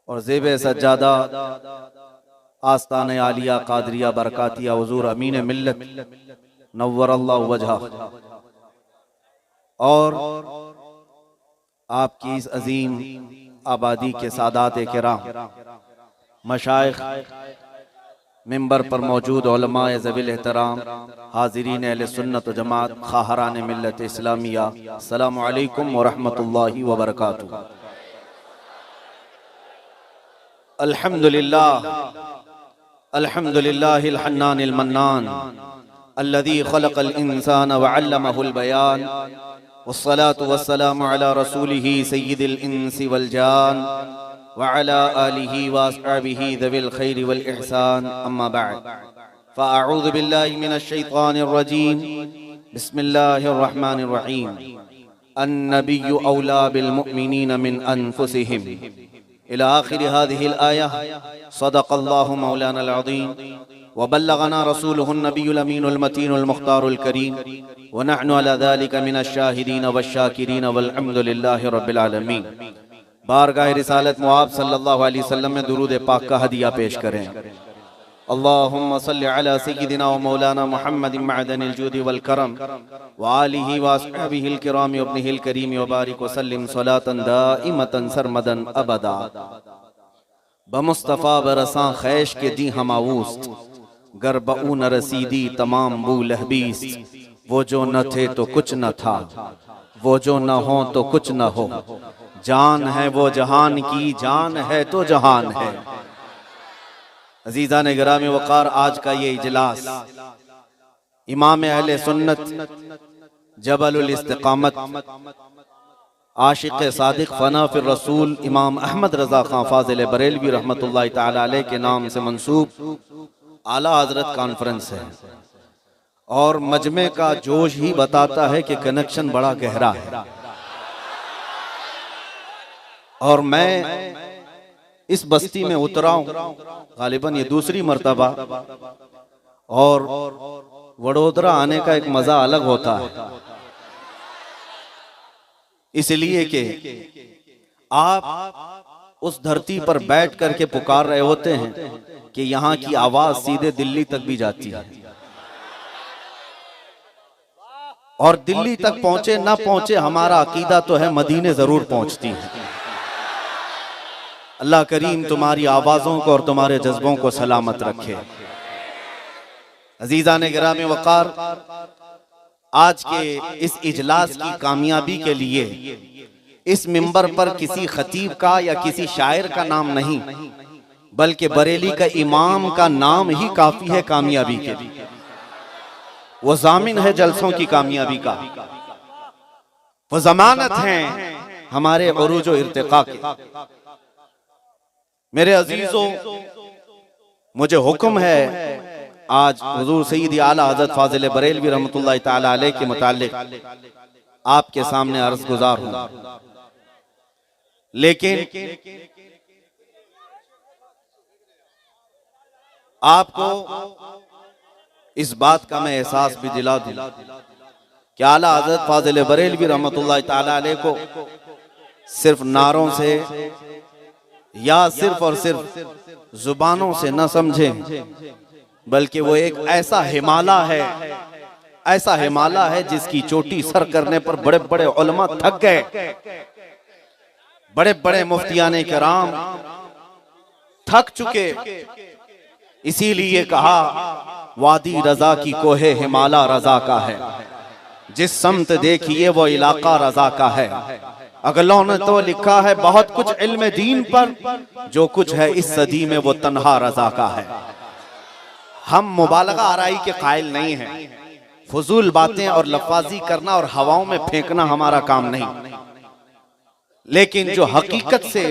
और ज़ेब सज्जादा आस्ताने आलिया कादरिया बरकातिया हुजूर अमीन मिल्लत नव्वरल्लाहु वजहा और आपकी इस अजीम आबादी के सादात किराम मशाइख मिंबर पर मौजूद उलमाए ज़वील एहतराम हाज़िरीन अहले सुन्नत व जमात खाहरान मिल्लत इस्लामिया अस्सलामु अलैकुम व रहमतुल्लाहि व बरकातुहू। अल्हम्दुलिल्लाह अल्हम्दुलिल्लाहिल हन्नानिल मन्नान अल्लज़ी खलक़ल इंसान व अल्लमहुल बयान वस्सलातु वस्सलामु अला रसूलिही सय्यिदिल इंसी वल जान व अला आलिही व अस्हाबिही ज़विल खैरि वल इहसान अम्मा बअद फ़अऊज़ु बिल्लाहि मिनश शैतानिर रजीम बिस्मिल्लाहिर रहमानिर रहीम अन्नबिय्यु औला बिल मुअमिनीना मिन अनफुसिहिम इला आखिर हाज़िहिल आया सदक़ल्लाहु मौलानाल अज़ीम व बल्लगना रसूलुहुन नबियुल अमीनुल मतीनुल मुख्तारुल करीम व नहनु अला ज़ालिका मिनश शाहिदीन वश्शाकिरीन वल हम्दुलिल्लाहि रब्बिल आलमीन। बारगाह रिसालत मुआब सल्लल्लाहु अलैहि वसल्लम में दुरूद पाक का हदिया पेश करें। अल्लाहुम्मा सल्लि अला सय्यिदिना व मौलाना मुहम्मदिन मअदनिल जूदि वल करम व आलिहि व अस्हाबिहिल किराम व इब्निहिल करीम व बारिक व सल्लिम सलातन दाइमतन सरमदन अबदा। बमुस्तफ़ा बरसां खैश के दी हमावूस्त गर बऊ न रसीदी तमाम बू लहबीस। वो जो न थे तो कुछ न था, वो जो न हो तो कुछ न हो। जान है वो जहान की, जान है तो जहान है। अजीज़ान गिरामी वक़ार, आज का ये इजलास इमाम अहले सुन्नत जबलुल इस्तिक़ामत आशिक़ सादिक़ फ़ना फिर रसूल इमाम अहमद रज़ा खां फ़ाज़िल बरेलवी रहमतुल्लाहि ताला अलैह के नाम से मंसूब आला हज़रत कॉन्फ्रेंस है और मजमे का जोश ही बताता है कि कनेक्शन बड़ा गहरा है। और मैं इस बस्ती में उतरा हूं गालिबन ये दूसरी मर्तबा, और वडोदरा आने का एक मजा अलग होता है, इसलिए कि आप उस धरती पर बैठ करके पुकार रहे होते हैं कि यहाँ की आवाज सीधे दिल्ली तक भी जाती है, और दिल्ली तक पहुंचे ना पहुंचे हमारा अकीदा तो है मदीने जरूर पहुंचती है। अल्लाह करीम तुम्हारी आवाज़ों को और तुम्हारे जज्बों को सलामत रखे। अजीज़ान गिरामी वक़ार, आज के इस इजलास की कामयाबी के लिए इस मिंबर पर किसी खतीब का या किसी शायर का नाम नहीं, बल्कि बरेली का इमाम का नाम ही काफ़ी है कामयाबी के लिए। वो ज़ामिन है जलसों की कामयाबी का, वो ज़मानत है हमारे उरूज व इर्तिक़ा के। मेरे अजीजों, मुझे हुक्म है आज हुजूर सय्यदी आला हज़रत फ़ाज़िल बरेलवी रहमतुल्लाहि ताला अलैह के मुताल्लिक़ आपके सामने अर्ज़ गुज़ार हूँ, लेकिन आपको इस बात का मैं एहसास भी दिला दूं कि आला हज़रत फ़ाज़िल बरेलवी रहमतुल्लाहि ताला अलैह को सिर्फ नारों से या सिर्फ और सिर्फ जुबानों से न समझें, बल्कि वो एक ऐसा हिमालय है, ऐसा हिमालय है जिसकी चोटी सर करने पर बड़े बड़े उलमा थक गए, बड़े बड़े मुफ्तियाने किराम थक चुके। इसीलिए कहा वादी रजा की कोहे हिमालय रजा का है, जिस समत देखिए वो इलाका रजा का है। अगलों ने तो लिखा है बहुत कुछ इल्म दीन पर, जो कुछ है इस सदी में वो तन्हा रजा का है। हम मुबालगा आराई के कायल नहीं हैं, फजूल बातें और लफाजी करना और हवाओं में फेंकना हमारा काम नहीं, लेकिन जो हकीकत से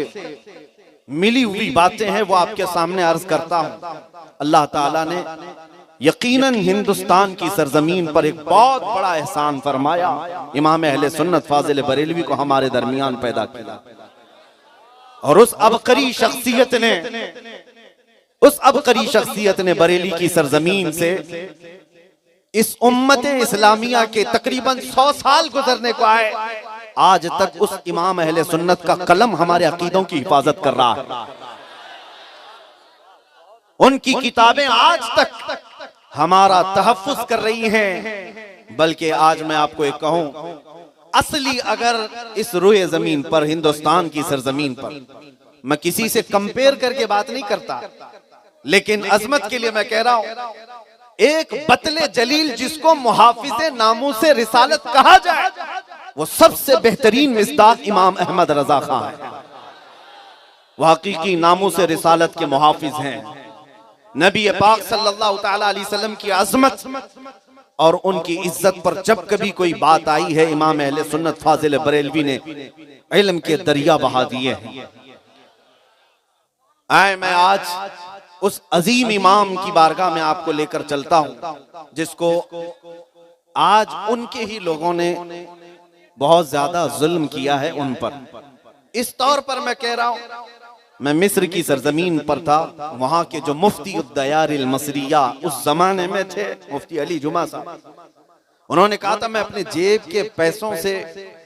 मिली हुई बातें हैं वो आपके सामने अर्ज करता हूं। अल्लाह ताला ने यकीनन हिंदुस्तान की सरजमीन पर एक बहुत बड़ा एहसान फरमाया, इमाम अहले सुन्नत फ़ाज़िल बरेलवी को हमारे दरमियान पैदा किया, और उस अबकरी शख्सियत ने बरेली की सरजमीन से इस उम्मत इस्लामिया के तकरीबन 100 साल गुजरने को आए, आज तक उस इमाम अहले सुन्नत का कलम हमारे अकीदों की हिफाजत कर रहा है। उनकी किताबें आज तक हमारा तहफ्फुज कर रही हैं। बल्कि आज मैं आपको एक कहूं, असली अगर इस रुए जमीन पर, हिंदुस्तान की सरजमीन पर, मैं किसी से कंपेयर करके बात नहीं करता, लेकिन अजमत के लिए मैं कह रहा हूं, एक बतले जलील जिसको मुहाफिज़े नामूसे रिसालत कहा जाए, वो सबसे बेहतरीन मिस्दाक इमाम अहमद रजा खां है। वो हकीकी नामूसे रिसालत के मुहाफिज हैं। नबी पाक सल्लल्लाहु तआला अलैहि वसल्लम की अजमत और उनकी इज्जत पर जब कभी कोई बात आई है, इमाम अहले सुन्नत फाजिल बरेलवी ने इल्म के दरिया बहा दिए हैं। आए मैं आज उस अजीम इमाम की बारगाह में आपको लेकर चलता हूं, जिसको आज उनके ही लोगों ने बहुत ज्यादा जुल्म किया है उन पर। इस तौर पर मैं कह रहा हूं, मैं मिस्र की सरजमीन पर था, वहां के जो मुफ्ती उद्दयारिल मसरिया उस जमाने में थे, मुफ्ती अली जुमा साहब, उन्होंने कहा था मैं अपने जेब के पैसों से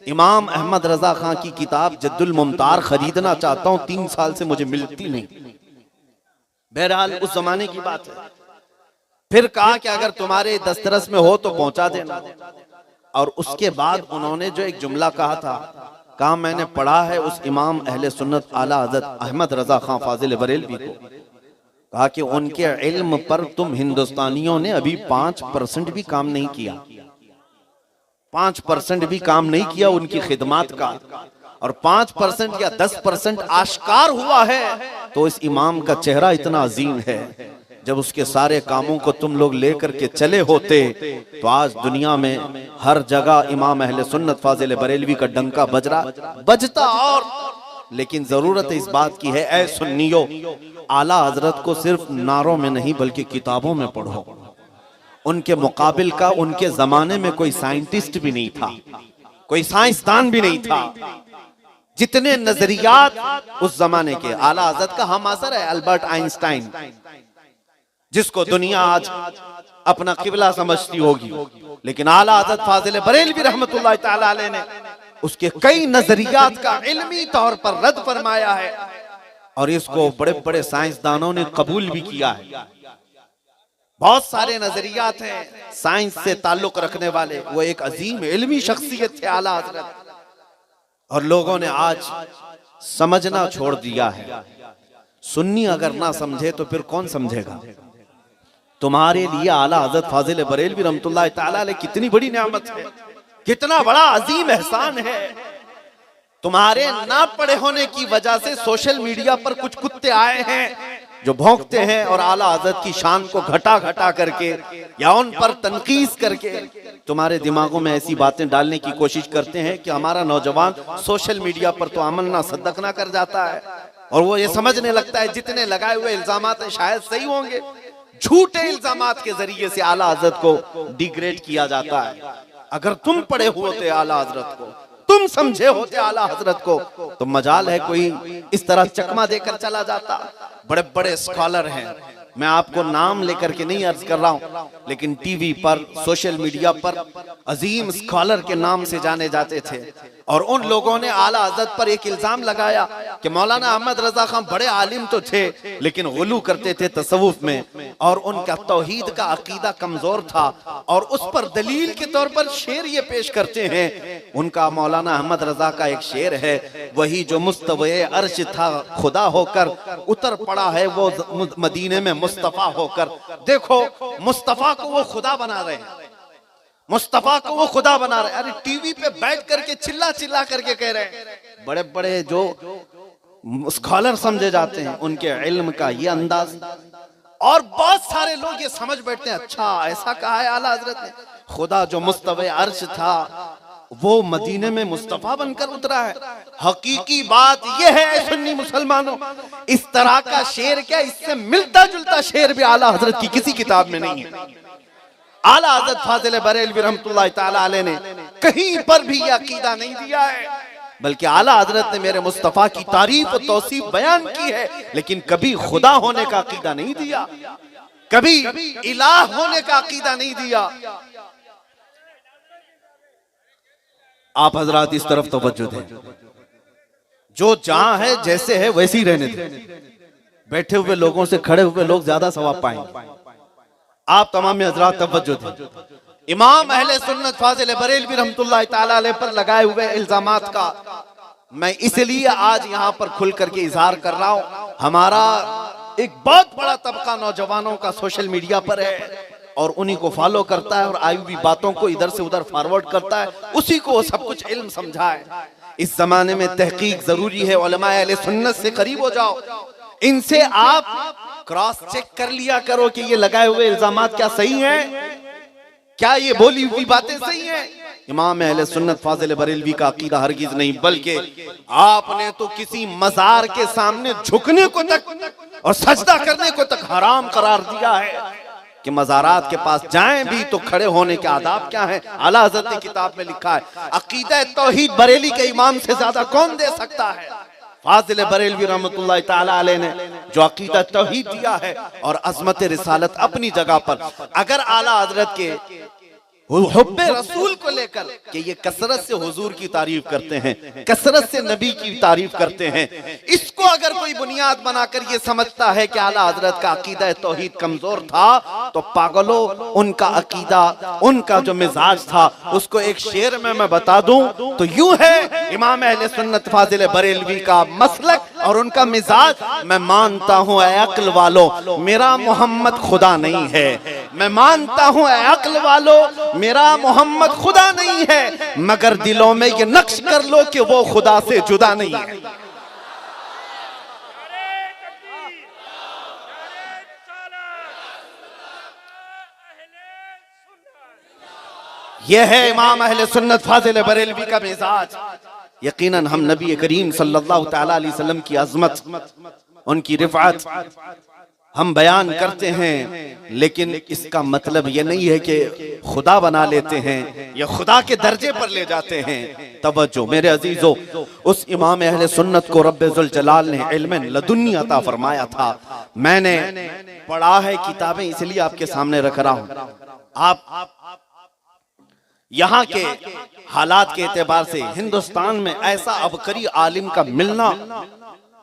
इमाम अहमद रजा खां की किताब जद्दुल मुमतार खरीदना चाहता हूं, 3 साल से मुझे मिलती नहीं। बहरहाल उस जमाने की बात है। फिर कहा कि अगर तुम्हारे दस्तरस में हो तो पहुंचा देना। और उसके बाद उन्होंने जो एक जुमला कहा था, कहा मैंने पढ़ा है उस इमाम अहले सुन्नत आला हज़रत अहमद रजा खां फाजिल बरेलवी को, कहा कि उनके इल्म पर तुम हिंदुस्तानियों ने अभी 5% भी काम नहीं किया, 5% भी काम नहीं किया उनकी खिदमत का। और 5% या 10% आश्कार हुआ है तो इस इमाम का चेहरा इतना अजीम है। जब उसके सारे कामों को तुम लोग लेकर के चले होते तो आज दुनिया में हर जगह इमाम अहले सुन्नत फाजिल बरेलवी का डंका बजता। और लेकिन जरूरत इस बात की है, ऐ सुन्नियो, आला हजरत को सिर्फ नारों में नहीं बल्कि किताबों में पढ़ो। उनके मुकाबिल का उनके जमाने में कोई साइंटिस्ट भी नहीं था, कोई साइंसदान भी नहीं था। जितने नजरियात उस जमाने के, आला हजरत का हम असर है अल्बर्ट आइंस्टाइन, जिसको दुनिया आज अपना किबला समझती होगी, लेकिन आला हजरत फाजिल बरेलवी रहमतुल्लाह तआला अलैह ने उसके कई नजरियात का इल्मी तौर पर रद्द फरमाया है और इसको बड़े बड़े साइंसदानों ने कबूल भी किया है। बहुत सारे नजरियात हैं साइंस से ताल्लुक रखने वाले। वो एक अजीम इल्मी शख्सियत थे आला हजरत, और लोगों ने आज समझना छोड़ दिया है। सुन्नी अगर ना समझे तो फिर कौन समझेगा। तुम्हारे लिए आला हज़रत फाजिल बरेलवी रहमतुल्लाह तआला अलैह कितनी बड़ी नेमत है, कितना बड़ा अजीम एहसान है। तुम्हारे ना पढ़े होने की वजह से सोशल मीडिया पर कुछ कुत्ते आए हैं जो भौंकते हैं और आला हज़रत की शान को घटा घटा करके या उन पर तनकीस करके तुम्हारे दिमागों में ऐसी बातें डालने की कोशिश करते हैं कि हमारा नौजवान सोशल मीडिया पर तो अमल ना सद्दक ना कर जाता है और वो ये समझने लगता है जितने लगाए हुए इल्जामात शायद सही होंगे। झूठे इल्जामात के जरिए से आला हज़रत को डिग्रेड किया जाता है। अगर तुम पढ़े हुए थे आला हज़रत को, तुम समझे होते आला हज़रत को, तो मजाल है कोई इस तरह चकमा देकर चला जाता। बड़े बड़े स्कॉलर हैं, मैं आपको नाम लेकर के नहीं अर्ज कर रहा हूं, लेकिन टीवी पर सोशल मीडिया पर अजीम स्कॉलर के नाम से जाने जाते थे। और उन लोगों ने आला हज़रत पर एक इल्जाम लगाया कि मौलाना अहमद रजा खां बड़े आलिम तो थे लेकिन गुलू करते थे तसव्वुफ में और उनका तौहीद का अकीदा कमजोर था। और उस पर दलील के तौर पर शेर ये पेश करते हैं, उनका मौलाना अहमद रजा का एक शेर है, वही जो मुस्तवे अर्श था खुदा होकर उतर पड़ा है वो मदीने में मुस्तफा होकर। देखो मुस्तफा को वो खुदा बना रहे हैं, मुस्तफा को वो खुदा बना रहे हैं। अरे टीवी पे बैठ करके चिल्ला चिल्ला करके कह रहे हैं। बड़े बड़े जो स्कॉलर समझे जाते हैं उनके इल्म का ये अंदाज, और बहुत सारे लोग ये समझ बैठते हैं अच्छा ऐसा कहा है आला हज़रत ने, खुदा जो मुस्तवे अर्श था वो मदीने में मुस्तफा बनकर उतरा है। हकीकी बात यह है सुन्नी मुसलमानों, इस तरह का शेर क्या, इससे मिलता जुलता शेर भी आला हज़रत की किसी किताब में नहीं है। आला हज़रत फाजिल बरेलवी रहमतुल्लाह तआला अलैह ने कहीं पर भी यह अकीदा नहीं दिया है, बल्कि आला हज़रत ने मेरे मुस्तफा की तारीफ और तौसीफ बयान की है, लेकिन कभी खुदा होने का अकीदा नहीं दिया, कभी इलाह होने का अकीदा नहीं दिया। आप हजरात इस तरफ तवज्जो दें, जो जहां है जैसे है वैसे ही रहने दें। बैठे हुए लोगों से खड़े हुए लोग ज्यादा सवाब पाएंगे। आप तमाम हजरात तवज्जो दें। इमाम अहले सुन्नत फाजिल बरेलवी रहमतुल्लाह ताला अलैह पर लगाए हुए इल्जामात का मैं इसलिए आज यहाँ पर खुल करके इजहार कर रहा हूँ। हमारा एक बहुत बड़ा तबका नौजवानों का सोशल मीडिया पर है और उन्हीं को फॉलो करता है और आई हुई बातों को इधर से उधर फॉरवर्ड करता है, उसी को सब कुछ इल्म समझा है। इस जमाने में तहकीक जरूरी है। उलमा अहले सुन्नत से करीब हो जाओ, इनसे आप क्रॉस चेक कर लिया करो कि ये लगाए हुए इल्जामात क्या सही हैं, क्या ये बोली हुई बातें सही हैं। इमाम अहले सुन्नत फाजिल बरेलवी का अकीदा हरगिज नहीं, बल्कि आपने तो किसी मजार के सामने झुकने को तक और सजदा करने को तक हराम करार दिया है कि मज़ारात के पास जाएं भी तो खड़े होने के आदाब क्या हैं। आला हज़रत ने किताब में लिखा है, अकीदा तौहीद बरेली के इमाम से ज्यादा कौन दे सकता है। फाजिल बरेलवी रहमतुल्लाह ताला अलैह ने जो अकीदा तौहीद दिया है और अज़मत रिसालत अपनी जगह पर, अगर आला हज़रत के हुब्बे रसूल को लेकर कि ये कसरत से हुजूर की तारीफ करते हैं, कसरत से नबी की तारीफ करते हैं, इसको अगर कोई बुनियाद बनाकर ये समझता है कि आला हजरत का अकीदा तौहीद कमजोर था, तो पागलो उनका अकीदा, उनका जो मिजाज था उसको एक शेर में मैं बता दूं तो यूं है, इमाम अहले सुन्नत फाजिल बरेलवी का मसलक और उनका मिजाज, मैं मानता हूं ऐ अक्ल वालों मेरा मोहम्मद खुदा नहीं है, मैं मानता हूं ऐ अक्ल वालों मेरा मोहम्मद खुदा नहीं है, मगर दिलों में ये नक्श कर लो कि वो खुदा से जुदा नहीं है। यह है इमाम अहले सुन्नत फाजिल बरेलवी का मिजाज। यकीनन हम नबी करीम सल्लल्लाहु तआला अलैहि वसल्लम की अजमत, उनकी रिफात हम बयान करते हैं, लेकिन इसका मतलब ये नहीं है कि खुदा बना लेते हैं या खुदा के दर्जे पर ले जाते हैं। तवज्जो मेरे अजीजों, उस इमाम अहले सुन्नत को रब्बे जुल जलाल ने इल्म लदुन्नी अता फरमाया था। मैंने पढ़ा है किताबें, इसलिए आपके सामने रख रहा हूं। आप यहाँ के हालात के एतबार से हिंदुस्तान में ऐसा अबकरी आलिम का मिलना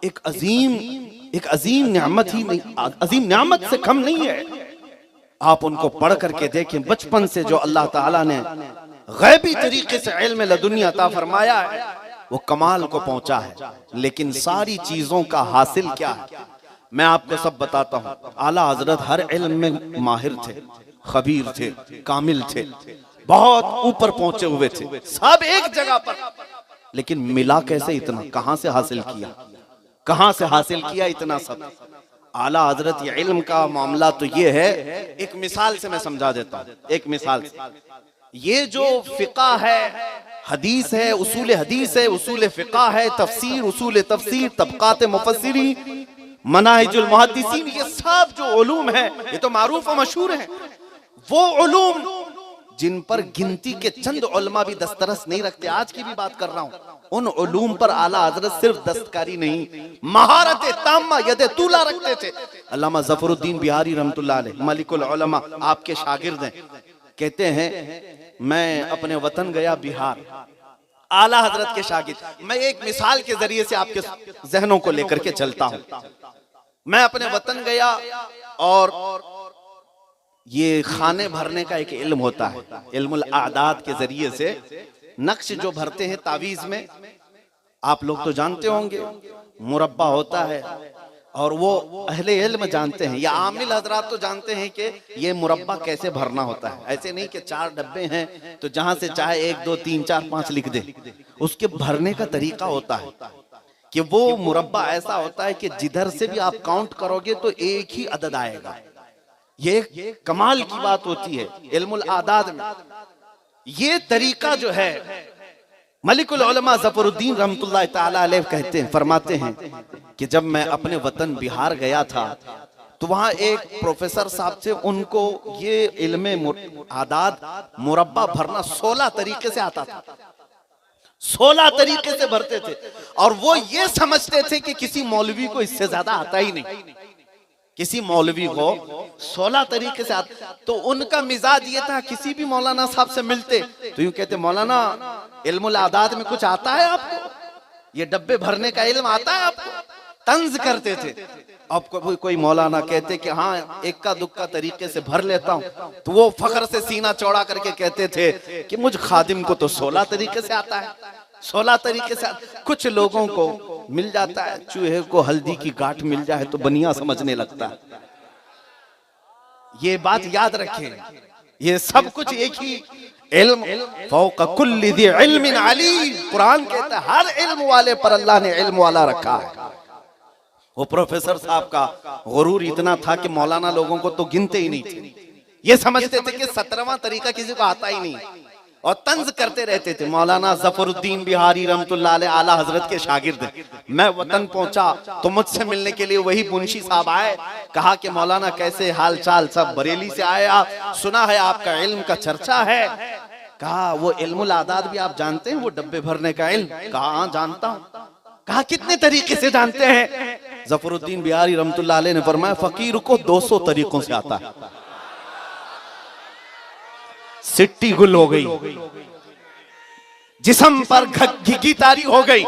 एक अजीम नेमत ही नहीं, अजीम नेमत से कम नहीं है। आप उनको पढ़ करके देखें, बचपन से जो अल्लाह ताला ने गैबी तरीके से इल्म लदुन्नी अता फरमाया है वो कमाल को पहुंचा है। लेकिन सारी चीजों का हासिल क्या है मैं आपको सब बताता हूं। आला हजरत हर इल्म में माहिर थे, खबीर थे, कामिल थे, बहुत ऊपर पहुंचे हुए थे, सब एक जगह पर। लेकिन मिला कैसे इतना, कहां से हासिल किया, कहां से हासिल किया इतना सब। आला हजरत ये इल्म का मामला तो ये है, एक मिसाल से मैं समझा देता हूं। एक मिसाल से, ये जो फिका है, हदीस है, उसूल हदीस है, उसूल फिका है, तफसीर, उसूल तफसीर, तबकात मुफस्सिरी, मनाहिजुल मुहद्दिसीन, ये सब जो उलूम है ये तो मारूफ और मशहूर है। वो उलूम जिन पर गिनती के चंद उलमा भी दस्तरस नहीं रखते, आज की भी बात कर रहा हूं, उन उलूम पर आला हजरत सिर्फ दस्तकारी नहीं, महारत ताम्मा यदे तूला रखते थे। अल्लामा ज़फरुद्दीन बिहारी रहमतुल्लाह अलैह मलिकुल उलमा आपके शागिर्द हैं, कहते हैं मैं अपने वतन गया बिहार, आला हजरत के शागिर्द। मैं एक मिसाल के जरिए से आपके जहनों को लेकर के चलता हूं। मैं अपने वतन गया और ये खाने भरने का एक इल्म होता है, इल्मुल आदाद के जरिए से नक्श जो भरते हैं तावीज में, आप लोग तो जानते होंगे, मुरब्बा होता है और वो अहले इल्म जानते हैं या आमिल हजरात तो जानते हैं कि ये मुरब्बा कैसे भरना होता है। ऐसे नहीं कि 4 डब्बे हैं तो जहां से चाहे 1 2 3 4 5 लिख दे, उसके भरने का तरीका होता है कि वो मुरब्बा ऐसा होता है कि जिधर से भी आप काउंट करोगे तो एक ही अदद आएगा। ये कमाल की बात होती है इल्मुल आदाद में। ये तरीका जो है, मलिकुल उलमा ज़फरुद्दीन रहमतुल्लाह ताला अलैह कहते हैं, फरमाते हैं कि जब मैं अपने वतन बिहार गया था तो वहां एक प्रोफेसर साहब थे, उनको ये इल्म आदाद मुरब्बा भरना 16 तरीके से आता था, 16 तरीके से भरते थे। और वो ये समझते थे कि किसी मौलवी को इससे ज्यादा आता ही नहीं, किसी मौलवी को 16 तरीके से आता। तो उनका मिजाज ये था, किसी भी मौलाना साहब से मिलते तो यूं कहते, मौलाना इल्मुल आदाद में कुछ आता है आपको, ये डब्बे भरने का इल्म आता है आपको, तंज करते थे। अब कोई मौलाना कहते कि हाँ इक्का दुक्का तरीके से भर लेता हूँ, तो वो फख्र से सीना चौड़ा करके कहते थे कि मुझ खादिम को तो 16 तरीके से आता है, 16 तरीके से। कुछ लोगों को मिल जाता है, चूहे को हल्दी की गांठ मिल जाए तो बनिया समझने लगता है। ये बात याद रखें, ये सब कुछ एक ही इल्म फौक कुल्ली दी इल्मिन अलीम। कुरान कहता है हर इल्म वाले पर अल्लाह ने इल्म वाला रखा है। वो प्रोफेसर साहब का गुरूर इतना था कि मौलाना लोगों को तो गिनते ही नहीं थे, ये समझते थे कि 17वां तरीका किसी को आता ही नहीं, और तंज करते रहते थे। मौलाना जफरुद्दीन बिहारी रहमतुल्लाह अलैह आला हजरत के शागिर्द। मैं वतन पहुंचा तो मुझसे मिलने के लिए वही मुंशी साहब आए, कहा कि मौलाना कैसे हाल चाल, सब बरेली से आए आप, सुना है आपका इल्म का चर्चा है। कहा वो इल्मुल आदाद भी आप जानते हैं, वो डब्बे भरने का इल्म? कहा हाँ जानता हूं। कहा कितने तरीके से जानते हैं? जफरुद्दीन बिहारी रहमतुल्लाह अलैह ने फरमाया फकीर को 200 तरीकों से आता है। सिट्टी गुल हो गई, जिस्म पर घिघी तारी हो गई।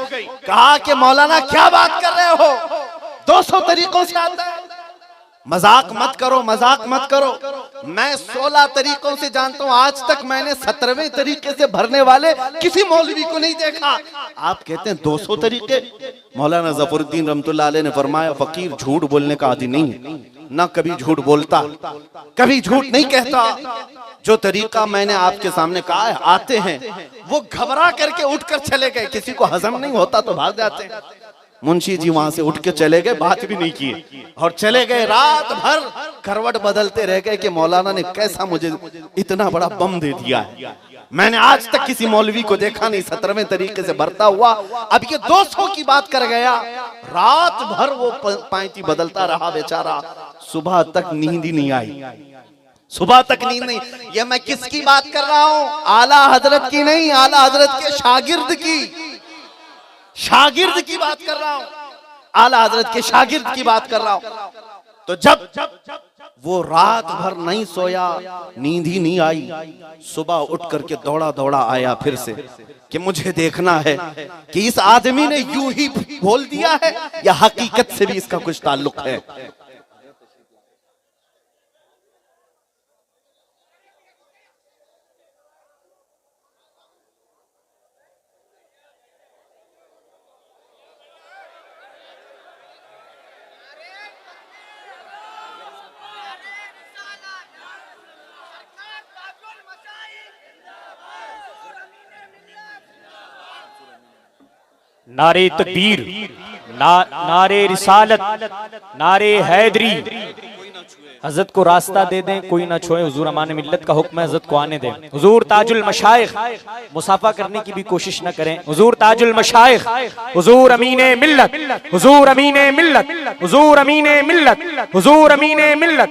कहा कि मौलाना क्या बात कर रहे हो, 200 तरीकों से आता है? मजाक मत करो, मजाक मत करो। मैं 16 तरीकों से जानता हूं, आज तक मैंने 17वें तरीके से भरने वाले किसी मौलवी को नहीं देखा। आप कहते हैं 200 तरीके? मौलाना जफरुद्दीन रहमतुल्लाह अलैह ने फरमाया फकीर झूठ बोलने का आदी नहीं है, ना कभी झूठ बोलता, कभी झूठ नहीं कहता। जो तरीका मैंने आपके सामने कहा है आते हैं, वो घबरा करके उठकर चले गए, किसी को हजम नहीं होता तो भाग जाते हैं। मुंशी जी वहां से उठ के चले गए, बात भी नहीं की और चले गए। रात भर करवट बदलते रह गए कि मौलाना ने कैसा मुझे इतना बड़ा बम दे दिया है, मैंने आज तक किसी मौलवी को देखा नहीं 17वें तरीके से भरता हुआ। अब ये 200 की बात कर गया। रात भर वो पैंती बदलता रहा बेचारा, सुबह तक नींद ही नहीं आई, सुबह तक नींद नहीं। ये मैं किसकी बात कर रहा हूं? आला हजरत की नहीं, आला हजरत के शागिर्द की, शागिर्द की बात कर रहा हूं, आला हजरत के शागिर्द की बात कर रहा हूं। तो जब वो रात भर नहीं सोया, नींद ही नहीं आई, सुबह उठ करके दौड़ा दौड़ा आया फिर से कि मुझे देखना है कि इस आदमी ने यूं ही बोल दिया है या हकीकत से भी इसका कुछ ताल्लुक है। नारे तकबीर, नारे रिसालत, नारे हैदरी। हजरत को रास्ता दे दें, कोई ना छोए। हुजूर अमान मिल्लत का हुक्म है, हजरत को आने दें। हुजूर ताजुल मशाइख, मुसाफा करने की भी कोशिश न करें। हुजूर ताजुल मशाइख, हुजूर अमीने मिल्लत, हुजूर अमीने मिल्लत, हुजूर अमीने मिल्लत, हुजूर अमीने मिल्लत।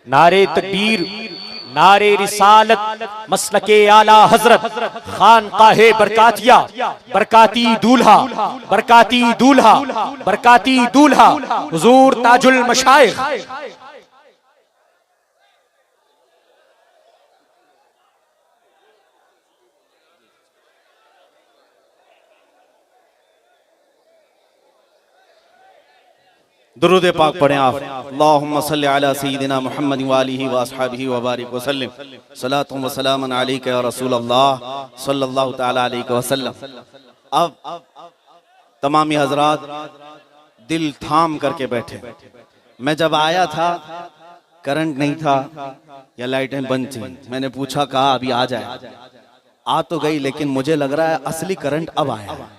नारे तकबीर, नारे रिसालत, मसलके आला हजरत, खानकाहे बरकातिया, बरकाती दूल्हा, बरकाती दूल्हा, बरकाती दूल्हा, हुजूर ताजुल मशाइख। दुरूद पाक पढ़ें आप। अल्लाहुम्मा सल्लि अला सय्यिदिना मुहम्मद व आलिहि व अस्हाबिहि व बारिक व सल्लिम। सलातु व सलामुन अलैका या रसूल अल्लाह सल्लल्लाहु तआला अलैहि वसल्लम। अब तमामी हजरात दिल थाम करके बैठे। मैं जब आया था करंट नहीं था या लाइटें बंद थी। मैंने पूछा, कहा अभी आ जाए। आ तो गई, लेकिन मुझे लग रहा है असली करंट अब आया है।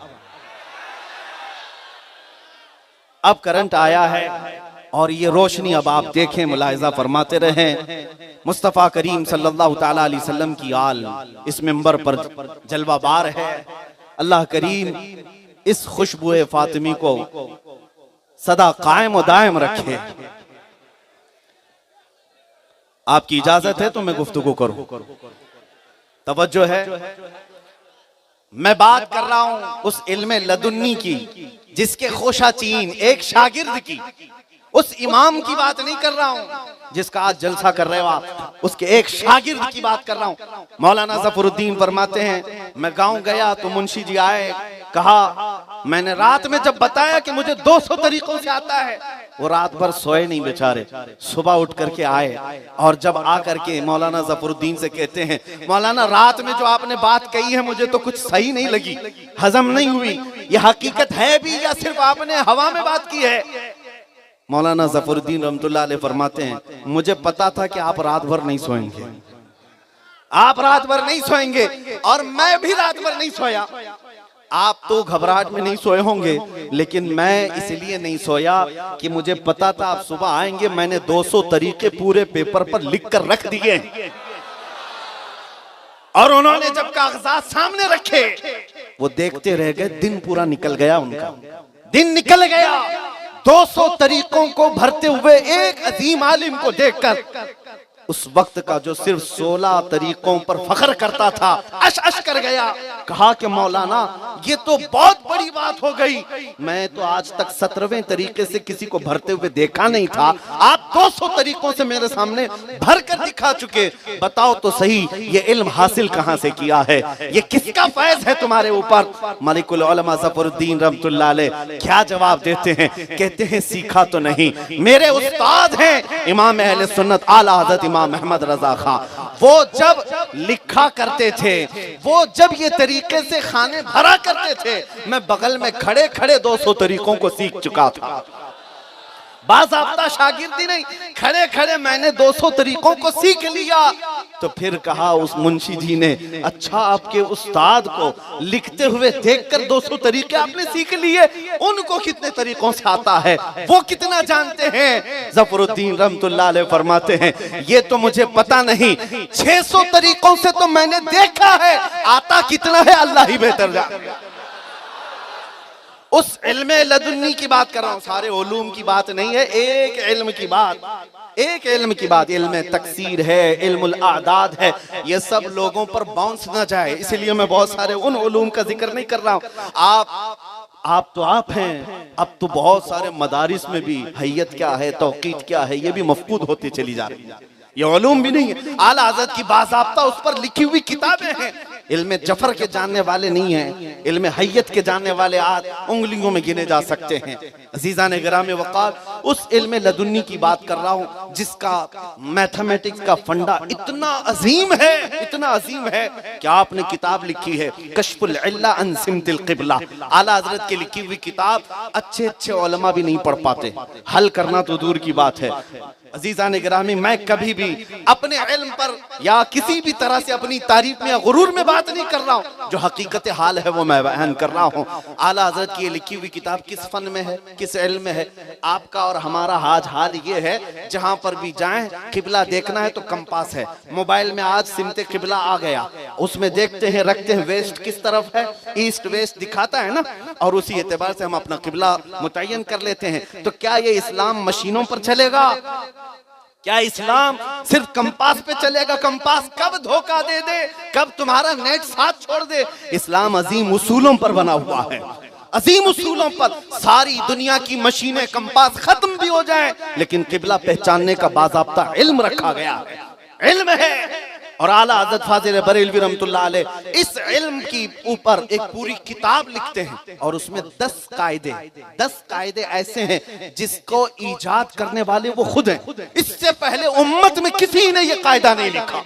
अब करंट आया है और ये रोशनी अब आप देखें, मुलाहिजा फरमाते रहें। मुस्तफ़ा करीम सल्लल्लाहु ताला अलैहि वसल्लम की आल इस मिंबर पर जलवाबार है। अल्लाह करीम इस खुशबुए फातिमी को सदा कायम व दायम रखे। आपकी इजाजत है तो मैं गुफ्तगू करूं। तवज्जो है, मैं बात कर रहा हूं उस इल्म लदुन्नी की जिसके खोशा चीन एक शागिर्द की, उस इमाम की बात नहीं कर रहा हूं जिसका आज जलसा कर रहे हो आप, उसके एक शागिर्द की बात कर रहा हूं। मौलाना ज़फरुद्दीन फरमाते हैं, मैं गांव गया तो मुंशी जी आए, कहा मैंने रात में जब बताया कि मुझे 200 तरीकों से आता है, वो रात भर सोए नहीं बेचारे, सुबह उठ करके आए और जब आ करके मौलाना ज़फरुद्दीन से कहते हैं, मौलाना रात में जो आपने बात कही है मुझे तो कुछ सही नहीं लगी, हजम नहीं हुई, ये हकीकत है भी या सिर्फ आपने हवा में बात की है? मौलाना ज़फरुद्दीन रहमतुल्लाह अलैह फरमाते हैं, मुझे पता था कि आप रात भर नहीं सोएंगे, आप रात भर नहीं सोएंगे और मैं भी रात भर नहीं सोया। आप तो घबराहट में नहीं सोए होंगे, लेकिन मैं इसलिए नहीं सोया कि मुझे पता था आप सुबह आएंगे। मैंने 200 तरीके पूरे पेपर पर लिख कर रख दिए और उन्होंने जब कागजात सामने रखे वो देखते रह गए, दिन पूरा निकल गया, उनका दिन निकल गया। 200 तरीकों को भरते हुए एक अजीम आलिम को देखकर उस वक्त का जो सिर्फ 16 तरीकों पर फख्र करता था अश अश कर गया। कहा कि मौलाना ये तो बहुत बड़ी बात हो गई, मैं तो आज तक 17वें तरीके से किसी को भरते हुए देखा नहीं था, आप 200 तरीकों से मेरे सामने भर कर दिखा चुके, बताओ तो सही ये इल्म हासिल कहां से किया है, ये किसका फैज है तुम्हारे ऊपर? मलिकुल उलमा ज़फरुद्दीन रहमतुल्लाह अलैह क्या जवाब देते हैं? कहते हैं सीखा तो नहीं, मेरे उस्ताद हैं इमाम अहले सुन्नत आला हज़रत इमाम अहमद रजा खां, वो जब लिखा करते थे, वो जब ये तरीके से खाने भरा करते थे, मैं बगल में खड़े खड़े 200 तरीकों को सीख चुका था। बाज़ाब्ता शागिर्दी नहीं, खड़े खड़े मैंने 200 तरीकों को सीख लिया। तो फिर कहा उस मुंशी जी ने, अच्छा आपके उस्ताद को लिखते हुए देखकर 200 तरीके आपने सीख लिए, उनको कितने तरीकों से आता है, वो कितना जानते हैं? ज़फरुद्दीन रहमतुल्लाह अलैह फरमाते हैं, ये तो मुझे पता नहीं, 600 तरीकों से तो मैंने देखा है, आता कितना है अल्लाह ही बेहतर जानता। उस इल्म लदुन्नी की बात कर रहा हूं, सारे उलूम की बात नहीं है, एक इल्म की बात, एक इल्म की बात। इल्म तकसीर है, इल्मुल आदाद है, ये सब लोगों पर बाउंस ना जाए, इसलिए मैं बहुत सारे उन उलूम का जिक्र नहीं कर रहा हूं। आप तो आप हैं, अब तो बहुत सारे मदारिस में भी हैयत क्या है, तौक़ीत क्या है, ये भी मफकूद होती चली जा रही है, ये उलूम भी नहीं है। आला हज़रत की बाज़ाब्ता उस पर लिखी हुई किताबें हैं। इल्म जफर के जानने वाले नहीं हैं, इल्म हैयत के जानने वाले आज उंगलियों में गिने जा सकते हैं। अजीज़ान गिराम वक़ार, उस इल्म लदुन्नी की बात कर रहा हूँ जिसका मैथमेटिक्स का फंडा इतना अजीम है, इतना अजीम है कि आपने किताब लिखी है कश्फुल इल्ला अन सिमतिल क़िबला। आला हज़रत की लिखी हुई किताब अच्छे अच्छे उलमा भी नहीं पढ़ पाते, हल करना तो दूर की बात है। अजीज़ान गिरामी, मैं कभी भी अपने इल्म पर या किसी भी तरह से अपनी तारीफ में या गुरूर में बात नहीं कर रहा हूँ, जो हकीकत हाल है वो मैं बयान कर रहा हूँ। आला हज़रत की ये लिखी हुई किताब किस फन में है, किस इल्म में है? आपका और हमारा आज हाल ये है, जहाँ पर भी जाएं किबला देखना है तो कंपास है, मोबाइल में आज सिमते किबला आ गया, उसमें देखते हैं, रखते हैं, वेस्ट किस तरफ है, ईस्ट वेस्ट दिखाता है ना, और उसी एतबार से हम अपना किबला मुतय्यन कर लेते हैं। तो क्या ये इस्लाम मशीनों पर चलेगा? क्या इस्लाम सिर्फ कंपास पे चलेगा? कंपास कब धोखा दे दे, कब तुम्हारा नेट साथ छोड़ दे। इस्लाम अजीम उसूलों पर बना हुआ है, अजीम उसूलों पर। सारी दुनिया की मशीनें कंपास खत्म भी हो जाए, लेकिन किबला पहचानने का बाज़ाब्ता इल्म रखा गया है, इल्म है। और आला हज़रत फाज़िल बरेलवी रहमतुल्लाह अलैह इस इल्म की ऊपर एक पूरी किताब लिखते हैं और उसमें 10 कायदे ऐसे हैं जिसको ईजाद करने वाले वो खुद हैं। इससे पहले उम्मत में किसी ने ये कायदा नहीं लिखा,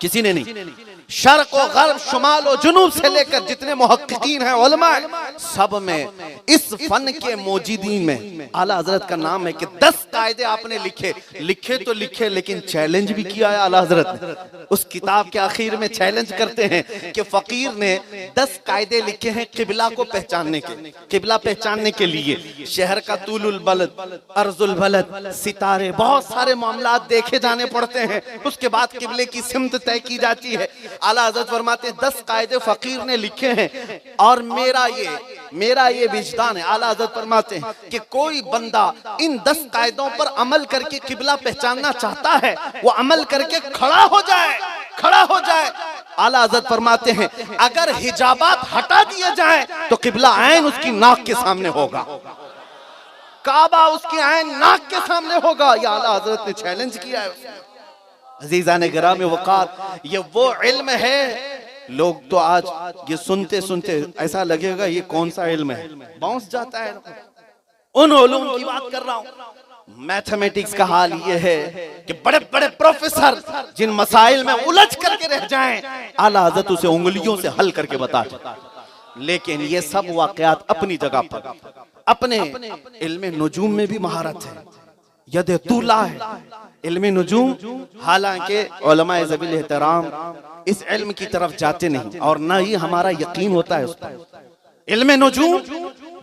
किसी ने नहीं। शर्क और गर्ब, शुमाल और जुनूब से लेकर जितने मुहक्किकीन हैं, उलमा, सब में इस फन के मौजूदीन में आला हज़रत का नाम है कि 10 कायदे आपने लिखे तो लिखे, लेकिन चैलेंज भी किया है आला हज़रत ने। उस किताब के आखिर में चैलेंज करते हैं कि फकीर ने 10 कायदे लिखे हैं किबला को पहचानने के, किबला पहचानने के लिए। शहर का तूलुल बलद, अर्जुल बलद, सितारे, बहुत सारे मामलात देखे जाने पड़ते हैं, उसके बाद किबले की सिमत तय की जाती है। आला हज़रत फरमाते हैं 10 कायदे फकीर ने लिखे हैं और मेरा ये मेरा ये विजदान है। आला हज़रत फरमाते हैं कि कोई बंदा इन 10 कायदों पर अमल करके किबला पहचानना चाहता है, वो अमल करके खड़ा हो जाए, खड़ा हो जाए। आला हज़रत फरमाते हैं अगर हिजाबात हटा दिए जाएं तो किबला ऐन उसकी नाक के सामने होगा, काबा उसकी ऐन नाक के सामने होगा। ये आला हज़रत ने चैलेंज किया है। अजीज़ान गिराम वक़ार, ये वो इल्म है। लोग तो आज ये सुनते सुनते ऐसा लगेगा ये कौन सा इल्म है, बाउंस जाता है। उन उलूम की बात कर रहा हूं। मैथमेटिक्स का हाल ये है कि बड़े बड़े प्रोफेसर जिन मसाइल में उलझ करके रह जाएं, आला हज़रत उसे उंगलियों से हल करके बता दें। लेकिन ये सब वाक़यात अपनी जगह पर, अपने इल्म नुजूम में भी महारत है, यद तूला है इल्म नुजूम। हालांकि उलमाए ज़वील एहतराम इस इल्म की तरफ जाते नहीं और ना ही हमारा यकीन होता है उस पर। इल्म नुजूम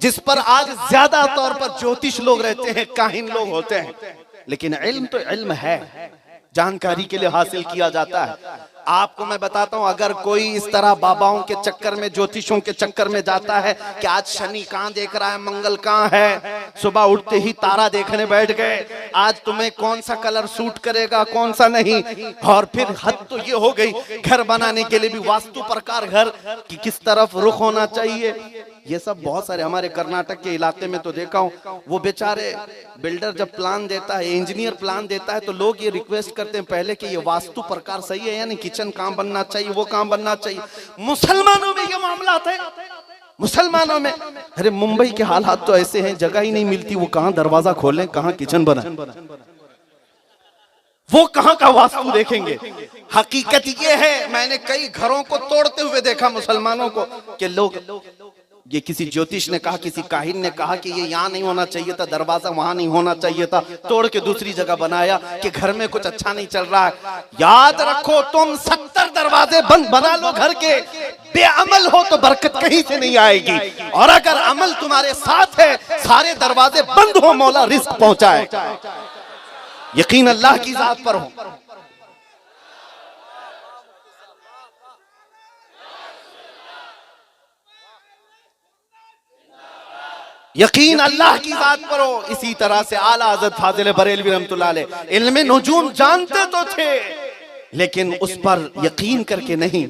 जिस पर आज ज्यादा तौर पर ज्योतिष लोग रहते हैं, काहिन लोग होते हैं, लेकिन इल्म तो इल्म है, जानकारी के लिए हासिल किया जाता है। आपको मैं बताता हूं, अगर कोई इस तरह बाबाओं के चक्कर में, ज्योतिषों के चक्कर में जाता है कि आज शनि कहां देख रहा है, मंगल कहां है, सुबह उठते ही तारा देखने बैठ गए, आज तुम्हें कौन सा कलर सूट करेगा कौन सा नहीं, और फिर हद तो ये हो गई घर बनाने के लिए भी वास्तु प्रकार घर की किस तरफ रुख होना चाहिए। ये सब बहुत सारे हमारे कर्नाटक के इलाके में तो देखा हूँ, वो बेचारे बिल्डर जब प्लान देता है, इंजीनियर प्लान देता है, तो लोग ये रिक्वेस्ट करते हैं पहले कि ये वास्तु प्रकार सही है, यानी किचन कहाँ बनना चाहिए, वो कहाँ बनना चाहिए। मुसलमानों में ये मामला है, मुसलमानों में। अरे मुंबई के हालात तो ऐसे हैं, जगह ही नहीं मिलती, वो कहाँ दरवाजा खोलें, कहाँ किचन बनाए, वो कहाँ का वास्तु देखेंगे। हकीकत ये है, मैंने कई घरों को तोड़ते हुए देखा मुसलमानों को, कि लोग, ये किसी ज्योतिष ने कहा, किसी काहिन ने कहा कि ये यहाँ नहीं होना चाहिए था, दरवाजा वहां नहीं होना चाहिए था, तोड़ के दूसरी जगह बनाया कि घर में कुछ अच्छा नहीं चल रहा है। याद रखो, तुम 70 दरवाजे बंद बना लो घर के, बेअमल हो तो बरकत कहीं से नहीं आएगी, और अगर अमल तुम्हारे साथ है, सारे दरवाजे बंद हो, मौला रिस्क पहुंचाए। यकीन अल्लाह की जात पर हो। यकीन अल्लाह की बात पर हो। इसी तरह से आला हज़रत फाजिल बरेलवी रहमतुल्लाह अलैह इल्म नुजूम जानते तो थे, लेकिन उस पर यकीन करके नहीं।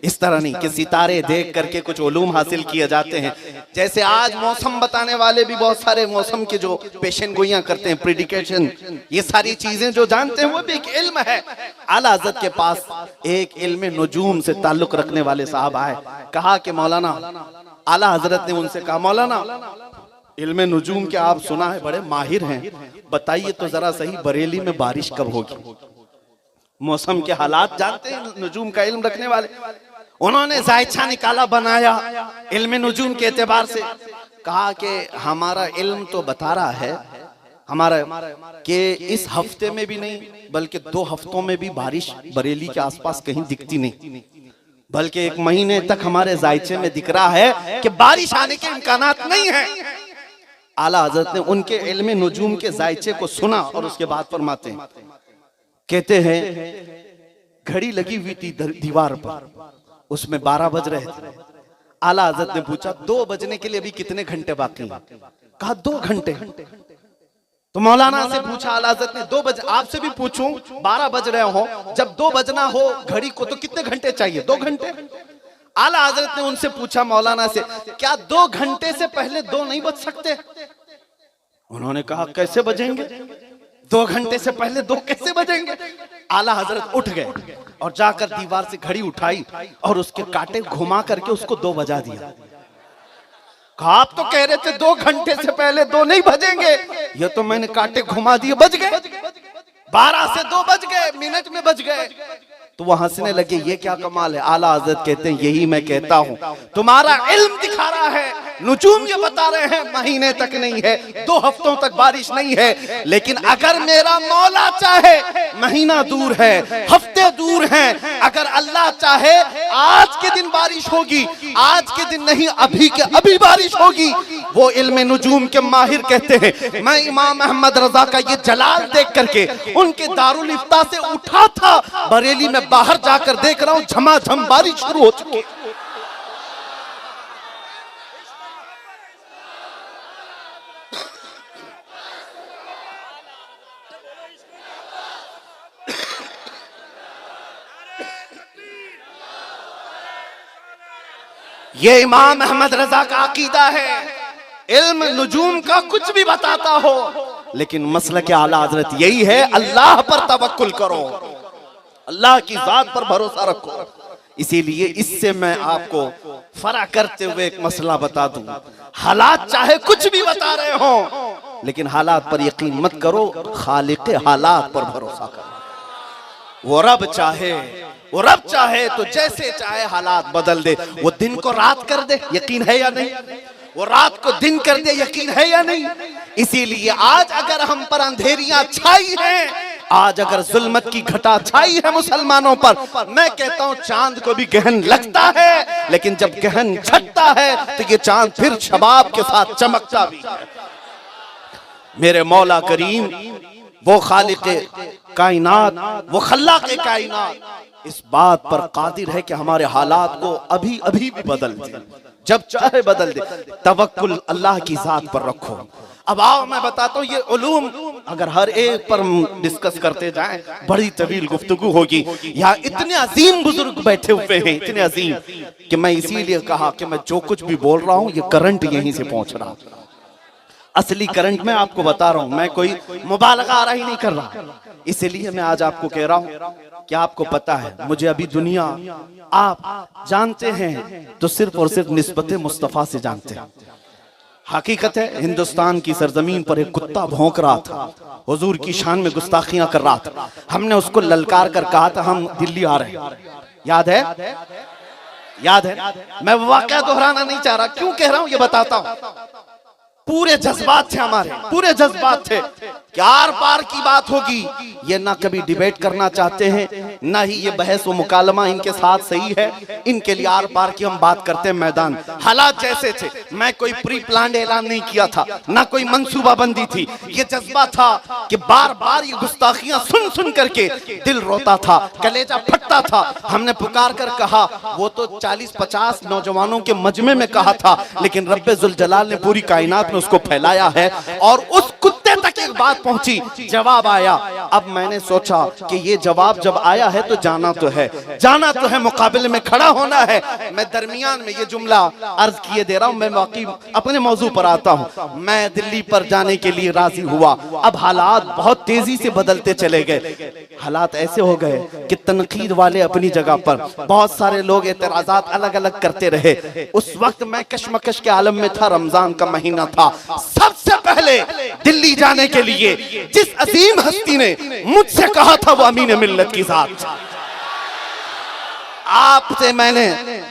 इस तरह नहीं कि सितारे देख करके कुछ उलूम हासिल किए जाते हैं। जैसे आज मौसम बताने वाले भी बहुत सारे मौसम के जो पेशन गोइयां करते हैं, प्रेडिकेशन, ये सारी चीजें जो जानते हैं, वो भी एक इल्म है। आला हज़रत के पास एक इल्म नुजूम से ताल्लुक रखने वाले साहब आए, कहा कि मौलाना, आला हज़रत ने उनसे कहा, मौलाना इल्मे नुजूम के आप सुना है बड़े माहिर हैं, बताइए तो जरा सही बरेली में बारिश कब होगी। मौसम के हालात जानते हैं नुजूम का इल्म रखने वाले। उन्होंने जायचा निकाला, बनाया इल्मे नुजूम के एतबार से, कहा कि हमारा इल्म तो बता रहा है हमारा कि इस हफ्ते में भी नहीं बल्कि 2 हफ्तों में भी बारिश बरेली के आसपास कहीं दिखती नहीं, बल्कि 1 महीने तक हमारे जायचे में दिख रहा है कि बारिश आने के इम्कानात नहीं है। आला हज़रत ने उनके इल्म नुजूम के जायचे को सुना और उसके बाद फरमाते हैं, कहते हैं घड़ी लगी हुई थी दीवार पर, उसमें 12 बज रहे थे। आला हज़रत ने पूछा 2 बजने के लिए अभी कितने घंटे बाकी हैं? कहा 2 घंटे। तो मौलाना से पूछा आला हज़रत ने, 2 बज, आपसे भी पूछूं, 12 बज रहे हो, जब 2 बजना हो घड़ी को तो कितने घंटे चाहिए? 2 घंटे। आला हज़रत ने उनसे पूछा मौलाना से, क्या 2 घंटे से पहले 2 नहीं बज सकते? उन्होंने कहा कैसे बजेंगे, 2 घंटे से पहले 2 कैसे बजेंगे? आला हज़रत उठ गए और जाकर दीवार से घड़ी उठाई और उसके कांटे घुमा करके उसको 2 बजा दिया। आप तो कह रहे थे 2 घंटे से पहले 2 नहीं बजेंगे, ये तो मैंने कांटे घुमा दिए, बज गए। 12 से 2 बज गए, मिनट में बज गए। तो वो हंसने लगे, ये क्या कमाल है। आला हज़रत कहते हैं यही मैं कहता हूं, तुम्हारा इल्म दिखा रहा है, नुजूम ये बता रहे हैं महीने तक नहीं है, 2 हफ्तों तक बारिश नहीं है, लेकिन अगर मेरा मौला चाहे, महीना दूर है, हफ्ते दूर हैं, अगर अल्लाह चाहे आज के दिन बारिश होगी, आज के दिन नहीं अभी के अभी बारिश होगी। वो इल्म नुजूम के माहिर कहते हैं, मैं इमाम अहमद रजा का ये जलाल देख करके उनके दारुल इफ्ता से उठा था, बरेली में बाहर जाकर देख रहा हूं झमाझम बारिश शुरू हो चुकी है। ये इमाम अहमद रजा का अकीदा है। इल्म नुजूम का कुछ भी बताता हो, लेकिन मसलक आला हजरत यही है, अल्लाह पर तवक्कुल करो, अल्लाह की जात पर भरोसा रखो। इसीलिए इससे मैं आपको फर्क करते हुए एक मसला बता दूं, हालात चाहे कुछ भी बता रहे हो, लेकिन हालात पर यकीन मत करो, खालिक हालात पर भरोसा करो। वो रब चाहे तो जैसे चाहे हालात बदल दे। वो दिन को रात कर दे, यकीन है या नहीं? वो रात को दिन कर दे, यकीन है या नहीं? इसीलिए आज अगर हम पर अंधेरियां छाई हैं, आज अगर जुल्मत की घटा छाई है मुसलमानों पर, मैं कहता हूं चांद को भी गहन लगता है, लेकिन जब गहन छटता है तो ये चांद फिर शबाब के साथ चमकता भी है। मेरे मौला करीम वो खालिक कायनात, वो खल्लाक कायनात इस बात पर कादिर है कि हमारे हालात को अभी अभी भी बदल दे, जब चाहे बदल दे। तवक्कुल अल्लाह की जात पर रखो। अब आओ मैं बताता हूँ, ये उलूम अगर हर एक पर डिस्कस करते जाएं बड़ी तवील गुफ्तगू होगी। यहाँ इतने अजीम बुजुर्ग बैठे हुए हैं, इतने अजीम, कि मैं इसीलिए कहा कि मैं जो कुछ भी बोल रहा हूँ ये करंट यहीं से पहुंच रहा, असली करंट मैं आपको बता रहा हूं, मैं कोई मुबालगा आ रहा ही नहीं कर रहा। इसलिए मैं आज आपको कह रहा हूं कि आपको पता है, मुझे अभी दुनिया आप जानते हैं तो सिर्फ और सिर्फ निस्बत मुस्तफा से जानते हैं। हकीकत है, हिंदुस्तान की सरजमीन पर एक कुत्ता भौंक रहा था, हुजूर की शान में गुस्ताखियां कर रहा था। हमने उसको ललकार कर कहा था हम दिल्ली आ रहे हैं, याद है? याद है? मैं वाकया दोहराना नहीं चाह रहा, क्यों कह रहा हूं ये बताता हूं। पूरे जज्बात थे हमारे, पूरे जज्बात थे कि आर पार की बात होगी। ये ना कभी डिबेट करना चाहते हैं, ना ही ये बहस व मुकालमा इनके साथ सही है। इनके लिए आर पार की हम बात करते हैं। मैदान हालात जैसे थे, मैं कोई प्री प्लान ऐलान नहीं किया था, ना कोई मंसूबाबंदी थी। ये जज्बा था कि बार बार ये गुस्ताखियां सुन सुन करके दिल रोता था, कलेजा फटता था। हमने पुकार कर कहा, वो तो 40-50 नौजवानों के मजमे में कहा था, लेकिन रब्बे जुल जलाल ने पूरी कायनात में उसको फैलाया है। और उस कुत्ते तक एक बात पहुंची, जवाब आया। अब मैंने सोचा कि ये जवाब जब आया है तो जाना तो है, मुकाबले में खड़ा होना है। मैं दरमियान में ये जुमला अर्ज किए दे रहा हूं, मैं वाकई अपने मौजू पर आता हूं। मैं दिल्ली पर जाने के लिए राजी हुआ। अब हालात बहुत तेजी से बदलते चले गए। हालात ऐसे हो गए कि तनकीद वाले अपनी जगह पर, बहुत सारे लोग एतराजात अलग अलग करते रहे। उस वक्त मैं कशमकश के आलम में था, रमजान का महीना था। सबसे पहले दिल्ली जाने के लिए जिस अजीम हस्ती ने मुझसे कहा था वो अमीन मिल्लत की जात। आपसे मैंने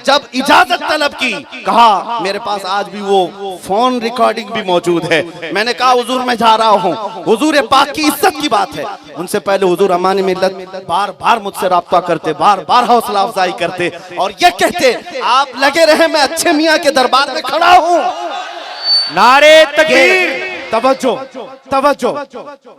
जब इजाजत तलब की, कहा मेरे पास आज भी वो फोन रिकॉर्डिंग भी मौजूद है। मैंने कहा हुजूर मैं जा रहा हूँ, हुजूर पाक की इज्जत की बात है। उनसे पहले हुजूर अमान मिल्लत बार बार मुझसे राब्ता करते, बार बार हौसला अफजाई करते और ये कहते आप लगे रहे, मैं अच्छे मियाँ के दरबार में खड़ा हूँ। नारे तकबीर, तवज्जो।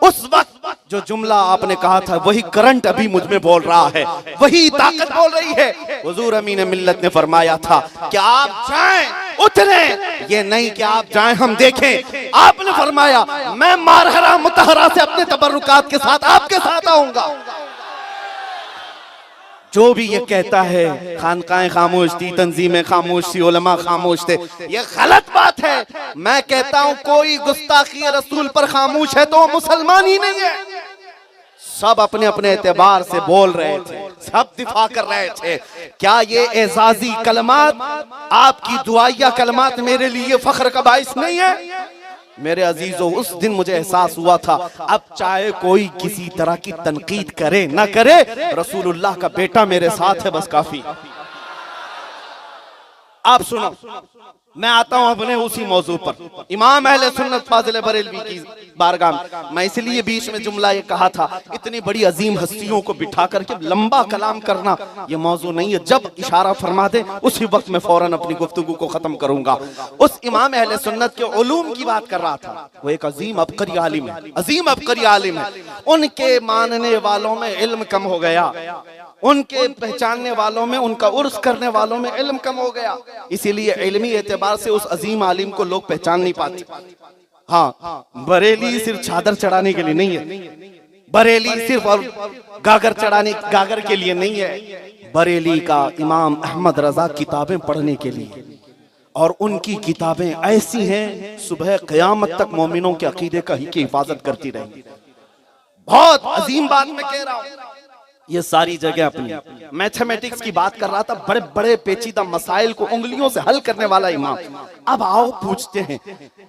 उस वक्त जो जुमला आपने कहा था वही करंट अभी मुझ में बोल रहा है, वही ताकत बोल रही है। हुजूर अमीन मिल्लत ने फरमाया था कि आप जाएं, उतरे, ये नहीं कि आप जाएं हम देखें। आपने फरमाया मैं मारहरा मुतहरा से अपने तबर्रुकात के साथ आपके साथ आऊंगा। जो भी ये कहता है खानकाएं खामोश थी, तंजीमें खामोश थी, उलमा खामोश थे, ये गलत बात है। मैं कहता हूं कोई गुस्ताखी रसूल पर खामोश है तो वो मुसलमान ही नहीं है। सब अपने अपने एतबार से बोल रहे थे, सब दिफा कर रहे थे। क्या ये एजाजी कलमात, आपकी दुआया कलमात मेरे लिए फख्र का बाइस नहीं है? मेरे अजीजों, उस दिन मुझे एहसास हुआ था, अब चाहे कोई किसी तरह की तनकीद करे ना करे, रसूलुल्लाह का बेटा मेरे साथ है, बस काफी। आप सुनो, मैं आता हूं अपने उसी मौजू पर, इमाम अहले सुन्नत फाजिल बरेलवी की बारगाह। मैं इसलिए बीच में जुमला ये कहा था, इतनी बड़ी अजीम हस्तियों को बिठा करके लंबा कलाम करना ये मौजू नहीं है। जब इशारा फरमा दे उसी वक्त मैं फौरन अपनी गुफ्तगू को खत्म करूंगा। उस इमाम अहले सुन्नत के उलूम की बात कर रहा था। वो एक अजीम अबकरी आलिम है, अजीम अबकरी आलिम है। उनके मानने वालों में इल्म कम हो गया, उनके पहचानने वालों में, उनका उर्स करने वालों में इल्म कम हो गया। इसीलिए इल्मी एतबार से उस अजीम आलिम को लोग पहचान नहीं पाते। हाँ, बरेली सिर्फ चादर चढ़ाने के लिए नहीं है, बरेली सिर्फ और गागर के लिए नहीं है, बरेली का इमाम अहमद रजा किताबें पढ़ने के लिए। और उनकी किताबें ऐसी हैं सुबह क़यामत तक मोमिनों के अकीदे की हिफाजत करती रहेंगी। बहुत अजीम बात मैं कह रहा हूं। ये सारी जगह अपनी मैथमेटिक्स की बात कर रहा था, बड़े बड़े पेचीदा मसाइल को उंगलियों से हल करने वाला इमाम। अब आओ पूछते हैं,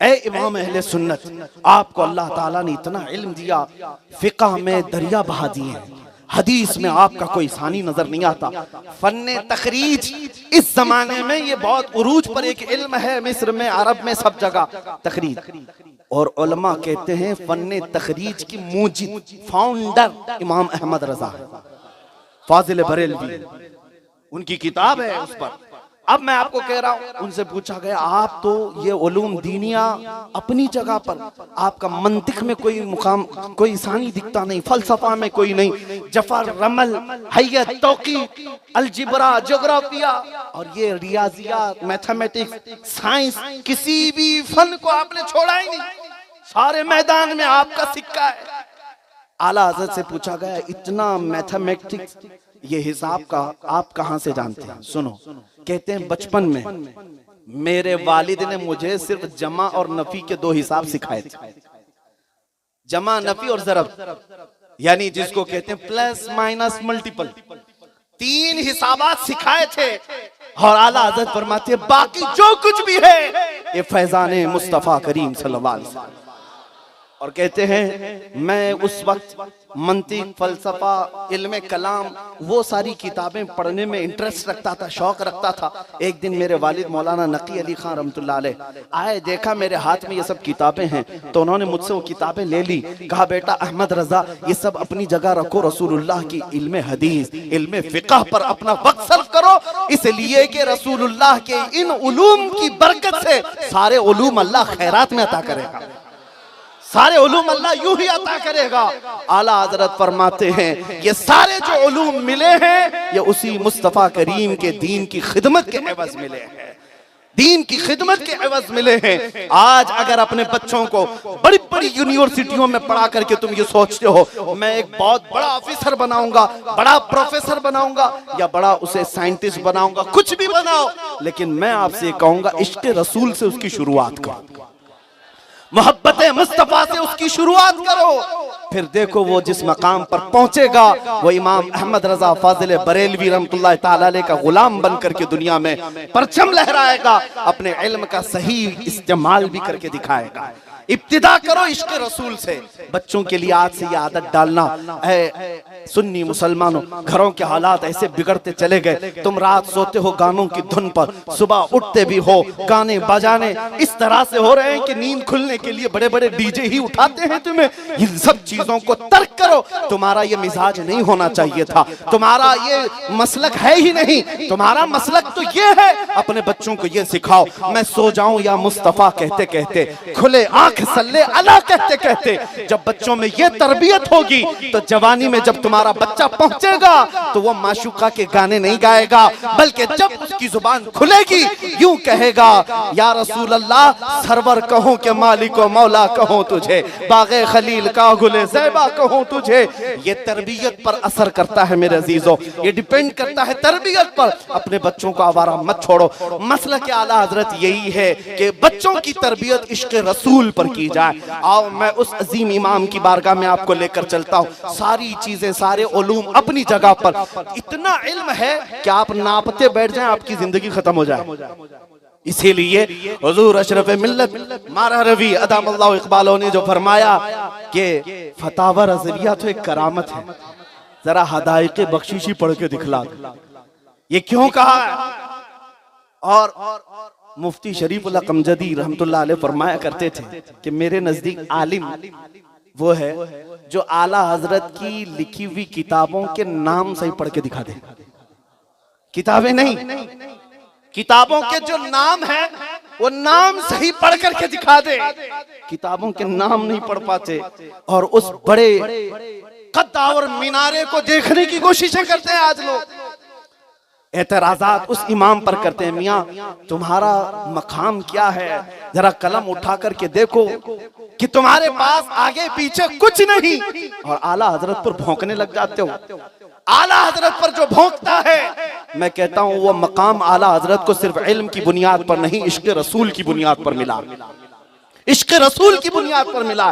ए इमाम अहले सुन्नत, आपको अल्लाह ताला ने इतना इल्म दिया, फिक़ह में दरिया बहा दिए हैं, हदीस में आपका कोई सानी नजर नहीं आता, फन्ने तखरीज इस जमाने में ये बहुत उरूज पर एक इल्म है, मिस्र में, अरब में, सब जगह तखरीज। और उलमा कहते हैं फन्ने तखरीज की मूजिद, फाउंडर इमाम अहमद रजा फाजिल बरेलवी, उनकी किताब है उस पर। अब मैं आपको कह रहा हूं, उनसे पूछा गया आप तो ये उलूम दीनिया अपनी जगह पर, आपका मंतिक में कोई मुकाम, कोई सानी दिखता नहीं, फलसफा में कोई नहीं, जफर, रमल, हैयत, तौक़ीफ़, अलजिब्रा, ज्योग्राफिया और ये रियाजियात, मैथमेटिक्स, साइंस, किसी भी फन को आपने छोड़ा ही नहीं, सारे मैदान में आपका सिक्का है। आला हज़रत से पूछा गया इतना मैथमेटिक्स, ये हिसाब का आप कहां से जानते हैं? सुनो, कहते हैं बचपन में मेरे वालिद ने मुझे सिर्फ जमा और नफी के 2 हिसाब सिखाए थे, जमा, नफी और ज़रब, यानी जिसको कहते हैं प्लस माइनस मल्टीपल, 3 हिसाबात सिखाए थे। और आला हज़रत फरमाते हैं बाकी जो कुछ भी है ये फैजान मुस्तफ़ा करीम सल्लल्लाहु अलैहि वसल्लम। और कहते हैं मैं उस वक्त मंतिक, फलसफा, इल्म कलाम, वो सारी किताबें पढ़ने में इंटरेस्ट रखता था, शौक रखता था। एक दिन मेरे वालिद मौलाना नकी अली खान रहमतुल्लाह अलैह आए, देखा मेरे हाथ में ये सब किताबें हैं, तो उन्होंने मुझसे वो किताबें ले ली, कहा बेटा अहमद रजा ये सब अपनी जगह रखो, रसूलुल्लाह की इल्म हदीस, इल्म फिक़ह पर अपना वक्त सर्फ करो, इसलिए कि रसूलुल्लाह के इन उलूम की बरकत से सारे उलूम अल्लाह खैरात में अता करेगा, सारे उलूम अल्लाह यूं ही अता करेगा। आला हज़रत फरमाते हैं ये सारे जो उलूम मिले हैं ये उसी मुस्तफ़ा करीम के दीन की खिदमत के एवज मिले हैं, दीन की खिदमत के एवज मिले हैं। आज अगर अपने बच्चों को बड़ी बड़ी यूनिवर्सिटियों में पढ़ा करके तुम ये सोचते हो मैं एक बहुत बड़ा ऑफिसर बनाऊंगा, बड़ा प्रोफेसर बनाऊंगा या बड़ा उसे साइंटिस्ट बनाऊंगा, कुछ भी बनाओ, लेकिन मैं आपसे कहूंगा इश्क़ रसूल से उसकी शुरुआत करो, मोहब्बत मुस्तफ़ा से उसकी शुरुआत करो, फिर देखो वो जिस मकाम पर पहुंचेगा वो इमाम अहमद रजा फाजिल बरेलवी रहमतुल्लाह ताला अलैह का गुलाम बन करके दुनिया में परचम लहराएगा, अपने इल्म का सही इस्तेमाल भी करके दिखाएगा। इब्तिदा करो इश्क़ रसूल से। बच्चों के लिए आज से ये आदत डालना है। सुन्नी मुसलमानों, घरों के हालात ऐसे बिगड़ते चले गए, तुम रात सोते हो गानों की धुन पर, सुबह उठते भी हो गाने बजाने इस तरह से हो रहे हैं कि नींद खुलने के लिए बड़े बड़े डीजे ही उठाते हैं तुम्हें। इन सब चीजों को तर्क करो, तुम्हारा ये मिजाज नहीं होना चाहिए था, तुम्हारा ये मसलक है ही नहीं, तुम्हारा मसलक तो ये है अपने बच्चों को ये सिखाओ मैं सो जाऊं या मुस्तफा कहते कहते, खुले आंख सल्ले अला कहते कहते। जब बच्चों में ये तरबियत होगी तो जवानी में जब तुम्हारा बच्चा पहुंचेगा तो वो माशूका के गाने नहीं गाएगा, बल्कि जब उसकी जुबान खुलेगी यूं कहेगा या रसूल अल्लाह सरवर कहूं के मालिक व मौला कहूं तुझे, बागे खलील का गुले ज़ैबा कहूं तुझे। ये तरबियत पर असर करता है मेरे अजीजों, ये डिपेंड करता है तरबियत पर। अपने बच्चों को आवारा मत छोड़ो। मसला के आला हजरत यही है कि बच्चों की तरबियत इश्क़ रसूल पर की जाए। आओ मैं उस अजीम इमाम की बारगाह में आपको लेकर चलता हूँ। सारी चीजें, सारे उलूम अपनी जगह पर, इतना इल्म है कि आप नापते बैठ जाएं आपकी जिंदगी खत्म हो जाए। इसीलिए हुजूर अशरफ मिल्लत मारा रवी अदामल्लाहु इकबालों ने जो फरमाया कि फतावा रज़विया तो एक करामत है, जरा हदायक़े बख्शिशी पढ़ के दिखला। ये क्यों कहा? और मुफ्ती शरीफुल्लाह कमजदी रहमतुल्लाह अलैह फरमाया करते थे कि मेरे नजदीक आलिम वो है जो आला हजरत की लिखी हुई किताबों के नाम सही पढ़ के दिखा दे। किताबें नहीं, किताबों के जो नाम है वो नाम सही पढ़ करके दिखा दे। किताबों के नाम नहीं पढ़ पाते और उस बड़े कद्दा और मीनारे को देखने की कोशिशें करते हैं आज लोग। एतराज़ात उस इमाम पर करते हैं, मियाँ तुम्हारा मकाम क्या है, जरा कलम उठा करके देखो कि तुम्हारे पास आगे पीछे कुछ नहीं, और आला हजरत पर भौंकने लग जाते हो। आला हजरत पर जो भौंकता है मैं कहता हूं वो मकाम आला हजरत को सिर्फ इल्म की बुनियाद पर नहीं, इश्क रसूल की बुनियाद पर मिला, इश्क रसूल की बुनियाद पर मिला।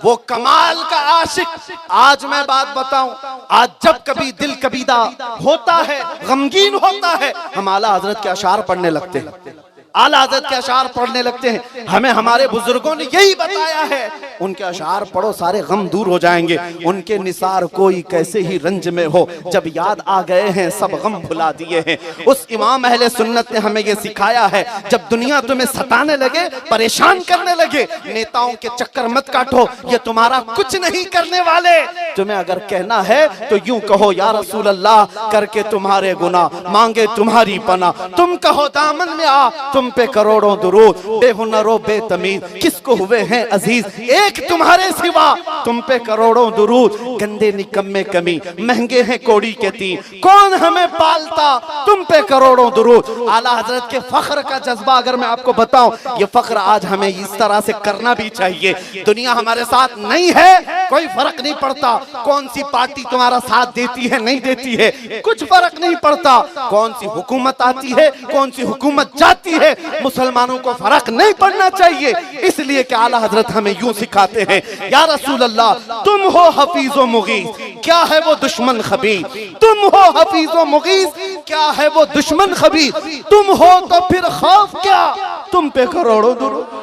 वो कमाल का आशिक। आज मैं बात बताऊं, आज जब कभी दिल कबीदा होता है, गमगीन होता है, हम आला हजरत के अशार पढ़ने लगते हैं, आला हजरत के अशार पढ़ने लगते हैं। हमें हमारे बुजुर्गों ने यही बताया है, उनके अशार पढ़ो सारे गम दूर हो जाएंगे। उनके निसार कोई कैसे ही रंज में हो, जब याद आ गए हैं सब गम भुला दिए हैं। उस इमाम अहले सुन्नत ने हमें यह सिखाया है, जब दुनिया तुम्हें सताने लगे, परेशान करने लगे, नेताओं के चक्कर मत काटो, ये तुम्हारा कुछ नहीं करने वाले। तुम्हें अगर कहना है तो यूं कहो, या रसूल अल्लाह करके तुम्हारे गुनाह मांगे तुम्हारी पनाह। तुम कहो दामन में आ, तुम पे करोड़ों दुरूद, बेहुनरो बेतमीज किसको हुए हैं अजीज, एक तुम्हारे सिवा तुम पे करोड़ों दुरूद। गंदे निकम्मे कमी, महंगे हैं कोड़ी के तीन, कौन हमें पालता, तुम पे करोड़ों दुरूद। आला हजरत के फख्र का जज्बा अगर मैं आपको बताऊं, ये फख्र आज हमें इस तरह से करना भी चाहिए। दुनिया हमारे साथ नहीं है, कोई फर्क नहीं पड़ता कौन सी पार्टी तुम्हारा साथ देती है नहीं देती है, कुछ फर्क नहीं पड़ता कौन सी हुकूमत आती है कौन सी हुकूमत जाती है, मुसलमानों को फर्क नहीं पड़ना चाहिए। इसलिए कि आला हजरत हमें यूं सिखाते हैं, या रसूल अल्लाह तुम हो हफीजो मुगीज, क्या है वो दुश्मन खबीर। तुम हो हफीजो मुगीज, क्या है वो दुश्मन खबीर। तुम हो तो फिर खौफ क्या, तुम पे करोड़ों दुरूद।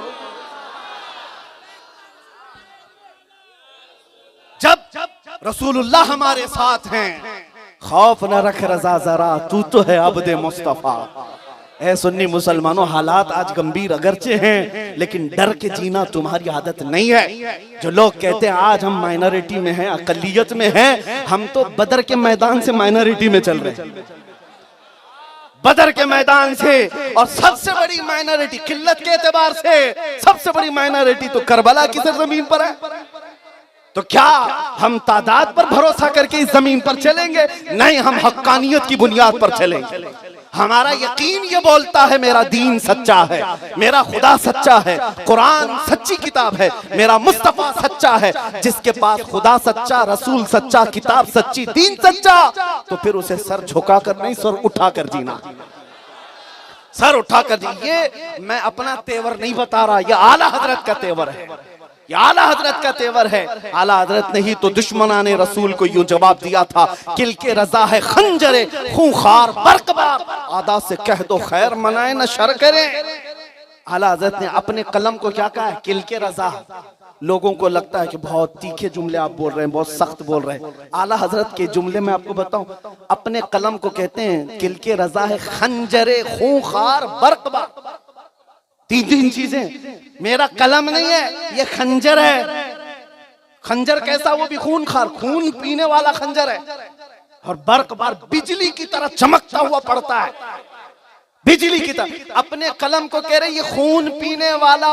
जब रसूलुल्लाह हमारे साथ हैं, खौफ न रख रजा जरा, तू तो है अब्दे मुस्तफा। ऐ सुन्नी मुसलमानों, हालात आज गंभीर अगरचे हैं, लेकिन डर के जीना तुम्हारी आदत नहीं है। जो लोग कहते हैं आज हम माइनॉरिटी में हैं, अकलियत में हैं, हम तो बदर के मैदान से माइनॉरिटी में चल रहे हैं, बदर के मैदान से। और सबसे बड़ी माइनॉरिटी किल्लत के एतबार से सबसे बड़ी माइनॉरिटी तो करबला की सरजमीन पर है। तो क्या हम तादाद पर भरोसा करके इस जमीन पर चलेंगे? नहीं, हम हक्कानियत की बुनियाद पर चलेंगे। हमारा यकीन ये बोलता है मेरा दीन सच्चा है, मेरा खुदा सच्चा है, कुरान सच्ची किताब है, मेरा मुस्तफा सच्चा है। जिसके पास खुदा सच्चा, रसूल सच्चा, किताब सच्ची, दीन सच्चा, तो फिर उसे सर झुकाकर नहीं, सर उठाकर जीना, सर उठाकर जी। ये मैं अपना तेवर नहीं बता रहा, ये आला हजरत का तेवर है, ये आला हजरत का तेवर है। आला हजरत ने ही तो दुश्मनाने रसूल को यूं जवाब दिया था, किल के रजा है खंजरे खूंखार बरकबार, आदा से कह दो खैर मनाए न शर करे। आला हजरत ने अपने कलम को क्या कहा है, किल के रजा। लोगों को लगता है कि बहुत तीखे जुमले आप बोल रहे हैं, बहुत सख्त बोल रहे हैं। आला हजरत के जुमले में आपको बताऊं, अपने कलम को कहते हैं किल के रजा है खंजरे खूंखार बरकबार। तीन चीजें, मेरा कलम नहीं है, ये खंजर है। खंजर कैसा, वो भी खून खार, खून पीने वाला खंजर है, और बर्क बार बिजली की तरह चमकता हुआ पड़ता है, बिजली की तरह। अपने कलम को कह रहे ये खून पीने वाला,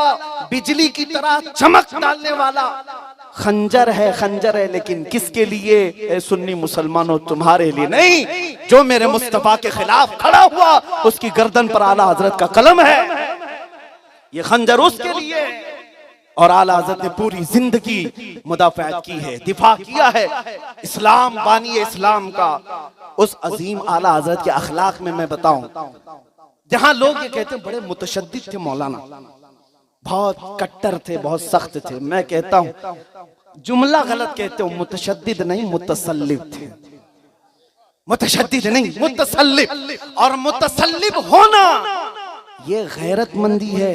बिजली की तरह चमक डालने वाला खंजर है, खंजर है। लेकिन किसके लिए? ए सुन्नी मुसलमानों, तुम्हारे लिए नहीं। जो मेरे मुस्तफा के खिलाफ खड़ा हुआ, उसकी गर्दन पर आला हजरत का कलम है, ये खंजर उसके लिए। और आला हज़रत ने पूरी जिंदगी मुदाफ़अत की है, दिफा किया है इस्लाम, बानी इस्लाम का। उस अजीम आला हज़रत के अखलाक में मैं बताऊं, जहां लोग ये कहते हैं बड़े मुतशद्दिद थे मौलाना, बहुत कट्टर थे, बहुत सख्त थे, मैं कहता हूं जुमला गलत कहते हो, मुतशद्दिद नहीं मुतसल्लिब थे, मुतशद्दिद नहीं मुतसल्लिब। और मुतसल्लिब होना ये गैरतमंदी है,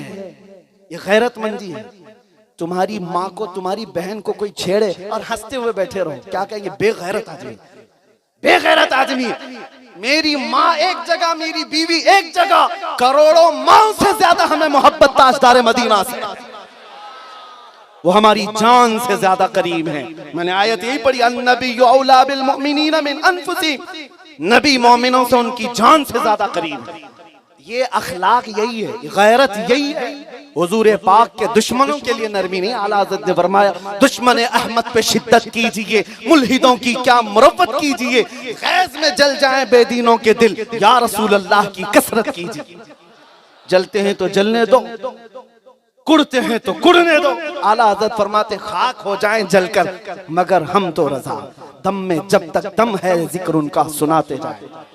ये गैरतमंदी है। तुम्हारी माँ को, तुम्हारी बहन को कोई छेड़े और हंसते हुए बैठे रहो, क्या कहेंगे? बेगैरत आदमी, बेगैरत आदमी। मेरी माँ एक जगह, मेरी बीवी एक जगह, करोड़ों माँ से ज्यादा हमें मोहब्बत ताजदार मदीना से, वो हमारी जान से ज्यादा करीब है। मैंने आयत यही पढ़ी, अन्नबिय्यु औला बिल मुमिनीना मिन अनफुसिहिम, नबी मोमिनों से उनकी जान से ज्यादा करीब है। ये अखलाक यही है, गैरत यही है। हुजूर पाक के दुश्मनों के लिए नरमी नहीं। आला हज़रत ने फरमाया, दुश्मन अहमद पे शिद्दत कीजिए, मुल्हिदों की क्या मुरव्वत कीजिए, गैज़ में जल जाएं बेदीनों के दिल, या रसूल अल्लाह की कसरत कीजिए। जलते हैं तो जलने दो, कुड़ते हैं तो कुड़ने दो। आला हज़रत फरमाते, खाक हो जाएं जलकर, मगर हम तो रज़ा, दम में जब तक दम है जिक्र उनका सुनाते जाए।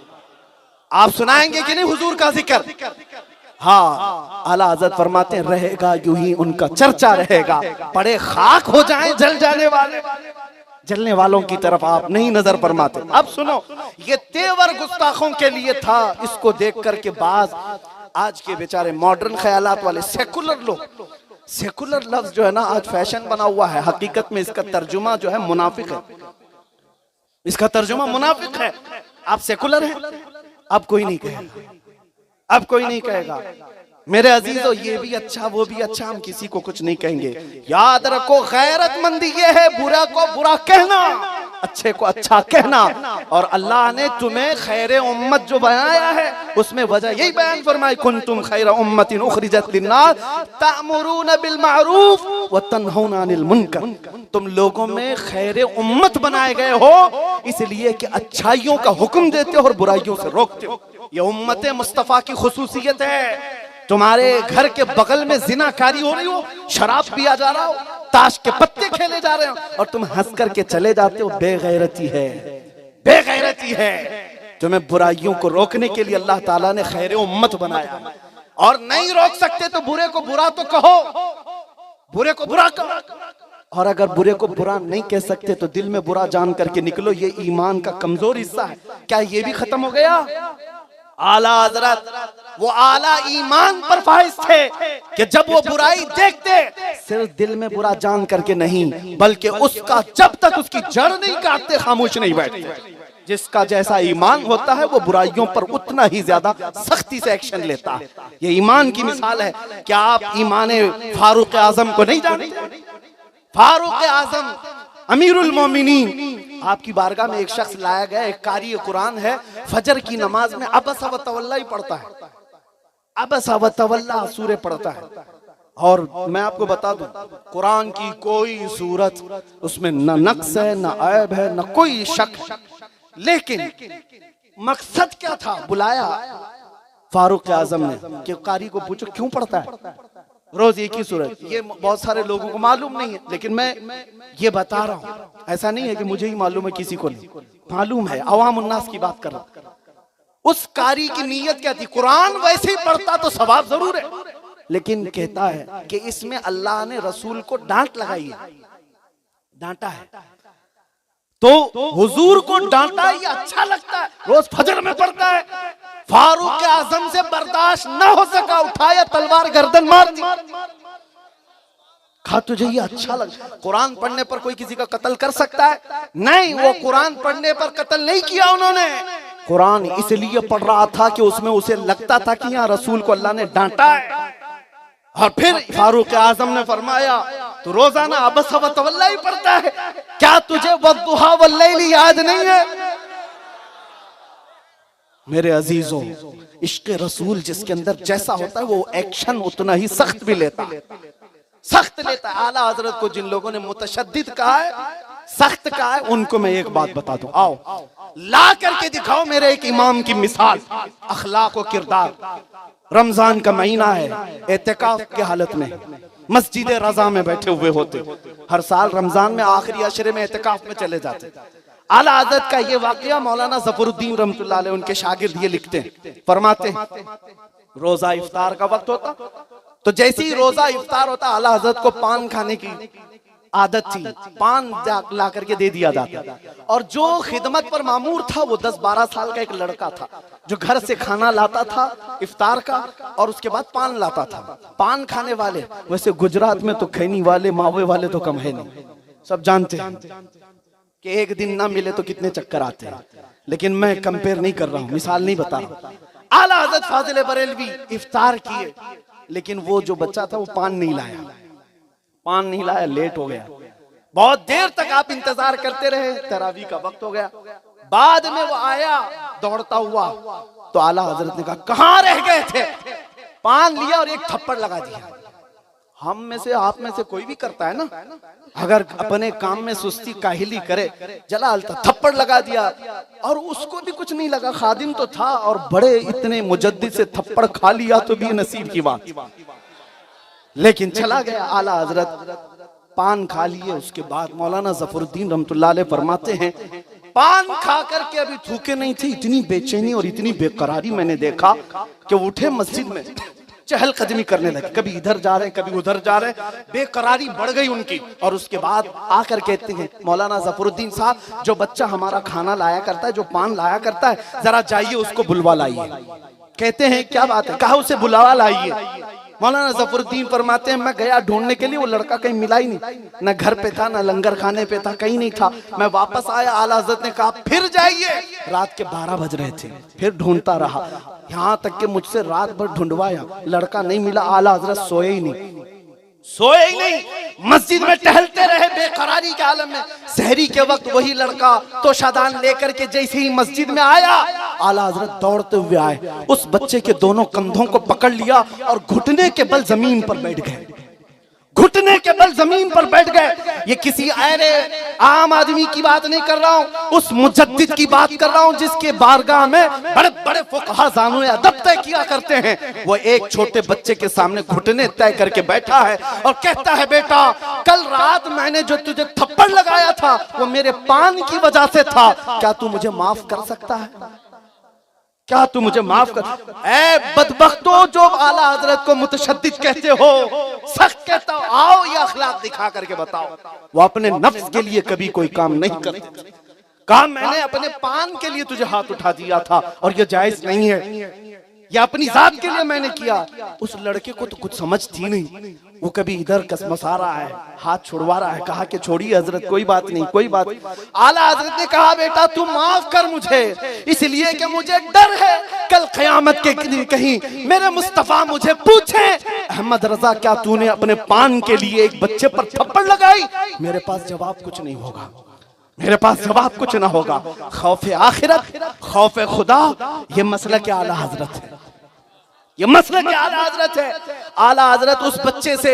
आप सुनाएंगे कि नहीं हुजूर का जिक्र? हाँ, आला हज़रत फरमाते हैं रहेगा यूं ही उनका चर्चा रहेगा, पड़े खाक हो जाएं जल जाने वाले, जलने वालों की तरफ आप नहीं नजर फरमाते। अब सुनो, ये तेवर गुस्ताखों के लिए था। इसको देख करके बाज आज के बेचारे मॉडर्न ख्यालात वाले सेकुलर लोग, सेकुलर लफ्ज जो है ना आज फैशन बना हुआ है, हकीकत में इसका तर्जुमा जो है मुनाफिक है, इसका तर्जुमा मुनाफिक है। आप सेकुलर हैं, अब कोई नहीं कहेगा, अब कोई नहीं कहेगा। मेरे अजीजों, ये भी अच्छा वो भी अच्छा, हम किसी को कुछ नहीं कहेंगे। याद रखो, गैरतमंदी ये है बुरा को बुरा कहना, अच्छे को अच्छा कहना। और अल्लाह ने तुम्हें खैर उम्मत जो बनाया है उसमें वजह यही बयान फरमाई, कुंतुम खैर उम्मतिन उखरिजत लिन्नास तामुरून बिल मारूफ व तन्हौना अनिल मुनकर। तुम लोगों में खैर उम्मत बनाए गए हो इसलिए कि अच्छाइयों का हुक्म देते हो और बुराइयों से रोकते हो। ये उम्मत मुस्तफा की खुसूसियत है। तुम्हारे घर के बगल में जिनाकारी हो रही हो, शराब पिया जा रहा हो, ताश के पत्ते खेले जा रहे हो और तुम हंस करके चले जाते हो, बेगैरती है, बेगैरती है। तुम्हें बुराइयों को रोकने के लिए अल्लाह ताला ने खैर उम्मत बनाया। और नहीं रोक सकते तो बुरे को बुरा तो कहो, बुरे को बुरा कहो। और अगर बुरे को बुरा नहीं कह सकते तो दिल में बुरा जान करके निकलो, ये ईमान का कमजोर हिस्सा है। क्या ये भी खत्म हो गया? आला हजरत वो आला ईमान पर फाइज थे कि जब वो बुराई देखते सिर्फ दिल में बुरा जान करके नहीं, बल्कि उसका जब तक उसकी जड़ नहीं काटते खामोश नहीं बैठते। जिसका जैसा ईमान होता है वो बुराइयों पर उतना ही ज्यादा सख्ती से एक्शन लेता है। ये ईमान की मिसाल है। क्या आप ईमान फारूक आजम को नहीं जानते? फारूक आजम अमीरुल मोमिनीन, आपकी बारगाह में एक शख्स लाया गया, एक कारी कुरान है, फजर की नमाज में अबसा व तवल्ला ही पढ़ता है, अबसा व तवल्ला सूरे पढ़ता है। और मैं आपको बता दूं, कुरान की कोई सूरत उसमें न नक्स है, न ऐब है, न कोई शक। लेकिन मकसद क्या था? बुलाया फारूक आजम ने कि कारी को पूछो क्यों पढ़ता है रोज एक ही सूरत। ये बहुत सारे लोगों को मालूम नहीं है, लेकिन मैं ये बता रहा हूँ। ऐसा नहीं है कि मुझे ही मालूम है, किसी को नहीं मालूम है, अवाम उन्नास की बात कर रहा हूँ। उस कारी की नीयत क्या थी? कुरान वैसे ही पढ़ता तो सवाब जरूर है, लेकिन कहता है कि इसमें अल्लाह ने रसूल को डांट लगाई है, डांटा है, तो हुजूर को डांटा ये अच्छा लगता है, रोज फजर में पढ़ता है। फारूक आजम से बर्दाश्त न हो सका, उठाया तलवार गर्दन मार दी। कहा तुझे ये अच्छा लगा? कुरान पढ़ने पर कोई किसी का कत्ल कर सकता है? नहीं, वो कुरान पढ़ने पर कत्ल नहीं किया उन्होंने। कुरान इसलिए पढ़ रहा था कि उसमें उसे लगता था कि यहाँ रसूल को अल्लाह ने डांटा है। और फिर फारूक आजम ने फरमाया तो रोजाना अबसा व तवल्ला ही पढ़ता है, क्या तुझे वद्दुहा वल्लैली याद नहीं है? मेरे अजीजों, इश्क रसूल जिसके अंदर जैसा होता है वो एक्शन उतना ही सख्त भी लेता है, सख्त लेता है। आला हजरत को जिन लोगों ने मुतशद्दिद कहा है, सख्त कहा है, उनको मैं एक बात बता दूं, आओ ला करके दिखाओ मेरे एक इमाम की मिसाल, अखलाक और किरदार। रमजान का महीना है, एतिकाफ की हालत में मस्जिद रजा में बैठे हुए होते, हर साल रमजान में आखिरी अशरे में एतिकाफ में चले जाते। आला हज़रत का ये वाकया मौलाना ज़फरुद्दीन रहमतुल्लाह अलैह उनके शागिर्द ये लिखते हैं, फरमाते हैं रोजा इफ्तार का वक्त होता तो जैसे ही रोजा इफ्तार होता आला हज़रत को पान खाने की आदत थी, पान ला करके दे दिया जाता। और जो खिदमत पर मामूर था वो 10-12 साल का एक लड़का था जो घर से खाना लाता था इफ्तार का और उसके बाद पान लाता था। पान खाने वाले वैसे गुजरात में तो खैनी वाले मावे वाले तो कम है नहीं, सब जानते हैं कि एक दिन ना मिले तो कितने चक्कर आते हैं। लेकिन मैं कंपेयर नहीं कर रहा हूँ, मिसाल नहीं बता रहा। आला हज़रत फाजिल बरेलवी इफ्तार किए, लेकिन वो जो बच्चा था वो पान नहीं लाया, पान नहीं लाया, लेट हो गया। बहुत देर तक आप इंतजार करते रहे, तरावी का वक्त हो गया। बाद में वो आया दौड़ता हुआ, तो आला हजरत ने कहा कहाँ रह गए थे? पान लिया और एक थप्पड़ लगा दिया। हम में से आप में से कोई भी करता है ना, अगर अपने काम में सुस्ती काहिली करे, जलाल था थप्पड़ लगा दिया और उसको भी कुछ नहीं लगा, खादिम तो था और बड़े इतने मुजद्दिद से थप्पड़ खा लिया तो भी नसीब की बात, लेकिन चला गया। आला हजरत पान खा लिए। उसके बाद मौलाना ज़फरुद्दीन रहमतुल्लाह अलैह फरमाते हैं पान खा करके अभी थूके नहीं थे, इतनी बेचैनी और इतनी बेकरारी मैंने देखा कि उठे मस्जिद में चहलकदमी करने लगे, कभी इधर जा रहे हैं कभी उधर जा रहे हैं, बेकरारी बढ़ गई उनकी। और उसके बाद आकर कहते हैं, मौलाना जफरुद्दीन साहब, जो बच्चा हमारा खाना लाया करता है, जो पान लाया करता है, जरा जाइए उसको बुलवा लाइए। कहते हैं क्या बात है, कहा उसे बुलावा लाइए। मौलाना जफरुद्दीन फरमाते हैं, मैं गया ढूंढने के लिए, वो लड़का कहीं मिला ही नहीं, न घर पे था न लंगर खाने पे था, कहीं नहीं था। मैं वापस आया, आला हज़रत ने कहा फिर जाइए। रात के 12 बज रहे थे, फिर ढूंढता रहा, यहाँ तक कि मुझसे रात भर ढूंढवाया, लड़का नहीं मिला। आला हज़रत सोए ही नहीं, मस्जिद में टहलते रहे बेकरारी के आलम में। सहरी के वक्त वही लड़का तोशादान लेकर के जैसे ही मस्जिद में आया, आला हज़रत दौड़ते हुए आए, उस बच्चे के दोनों कंधों को पकड़ लिया और घुटने के बल जमीन पर बैठ गए, घुटने के बल जमीन पर बैठ गए। ये किसी ऐरे आम आदमी की बात नहीं कर रहा हूँ, उस मुजद्दिद की बात कर रहा हूँ जिसके बारगाह में बड़े बड़े फुकहा ज़ानुए अदब तय किया करते हैं। वो एक छोटे बच्चे के सामने घुटने तय करके बैठा है और कहता है, बेटा कल रात मैंने जो तुझे थप्पड़ लगाया था वो मेरे पान की वजह से था, क्या तू मुझे माफ कर सकता है? क्या तू मुझे माफ कर? ऐ बदबख्तो जो आला हज़रत को मुतशद्दिद कहते हो, सख्त कहता हो, आओ ये अखलाक दिखा करके बताओ। वो अपने नफ्स के लिए कभी कोई काम नहीं करते। काम मैंने अपने पान के लिए तुझे हाथ उठा दिया था और ये जायज नहीं है, ये अपनी जात के लिए मैंने किया। उस लड़के को तो कुछ समझ थी नहीं, वो कभी इधर कसमसा रहा है, हाथ छुड़वा रहा है। कहा कि छोड़िए हजरत, कोई बात नहीं, कोई बात। आला हज़रत ने कहा, बेटा तू माफ कर मुझे, इसलिए कि मुझे डर है कल क़यामत के दिन कहीं मेरे मुस्तफा मुझे पूछे, अहमद रजा क्या तूने अपने पान के लिए एक बच्चे पर थप्पड़ लगाई? मेरे पास जवाब कुछ नहीं होगा, मेरे पास जवाब कुछ ना होगा। खौफ आखिरत, खौफ खुदा, ये मसला के आला हज़रत है, ये मसला के आला हज़रत है। आला हज़रत उस बच्चे से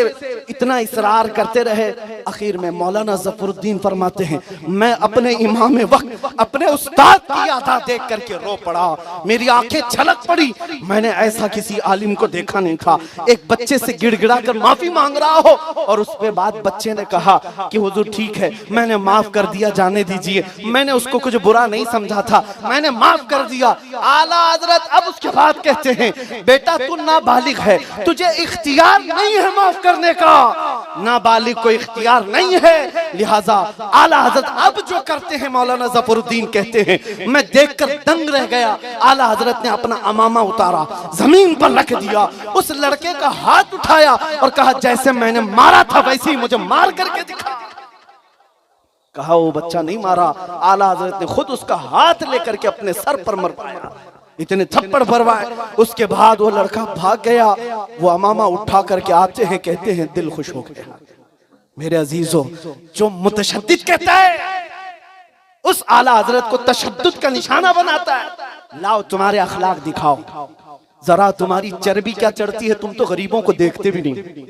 इतना इसरार करते रहे, आखिर में मौलाना ज़फरुद्दीन फरमाते हैं, मैं अपने इमाम वक्त, अपने उस्ताद की यादा देख करके रो पड़ा, मेरी आंखें छलक पड़ी। मैंने ऐसा किसी आलिम को देखा नहीं था, एक बच्चे से गिड़गिड़ा कर माफी मांग रहा हो और उसके बाद बच्चे ने कहा कि हुजूर ठीक है, मैंने माफ कर दिया, जाने दीजिए, मैंने उसको कुछ बुरा नहीं समझा था, मैंने माफ कर दिया। आला हज़रत अब उसके बाद कहते हैं, बेटा तू नाबालिग है, तुझे इख्तियार नहीं है माफ करने का, नाबालिग को इख्तियार नहीं है। लिहाजा आला हज़रत अब जो करते हैं, मौलाना ज़फरुद्दीन कहते हैं, मैं देखकर दंग रह गया। आला हज़रत ने अपना अमामा उतारा, जमीन पर रख दिया, उस लड़के का हाथ उठाया और कहा, जैसे मैंने मारा था वैसे ही मुझे मार करके दिखा। कहा वो बच्चा नहीं मारा, आला हज़रत ने खुद उसका हाथ लेकर के अपने सर पर मरवाया, इतने थप्पड़ भरवाए। उसके बाद वो लड़का भाग गया। वो अमामा उठा करके आते हैं, कहते हैं दिल खुश हो गया। मेरे अजीजों, जो मुतशद्दिद कहता है उस आला हज़रत को तशद्दुद का निशाना बनाता है, लाओ तुम्हारे अखलाक दिखाओ, जरा तुम्हारी चर्बी क्या चढ़ती है, तुम तो गरीबों को देखते भी नहीं,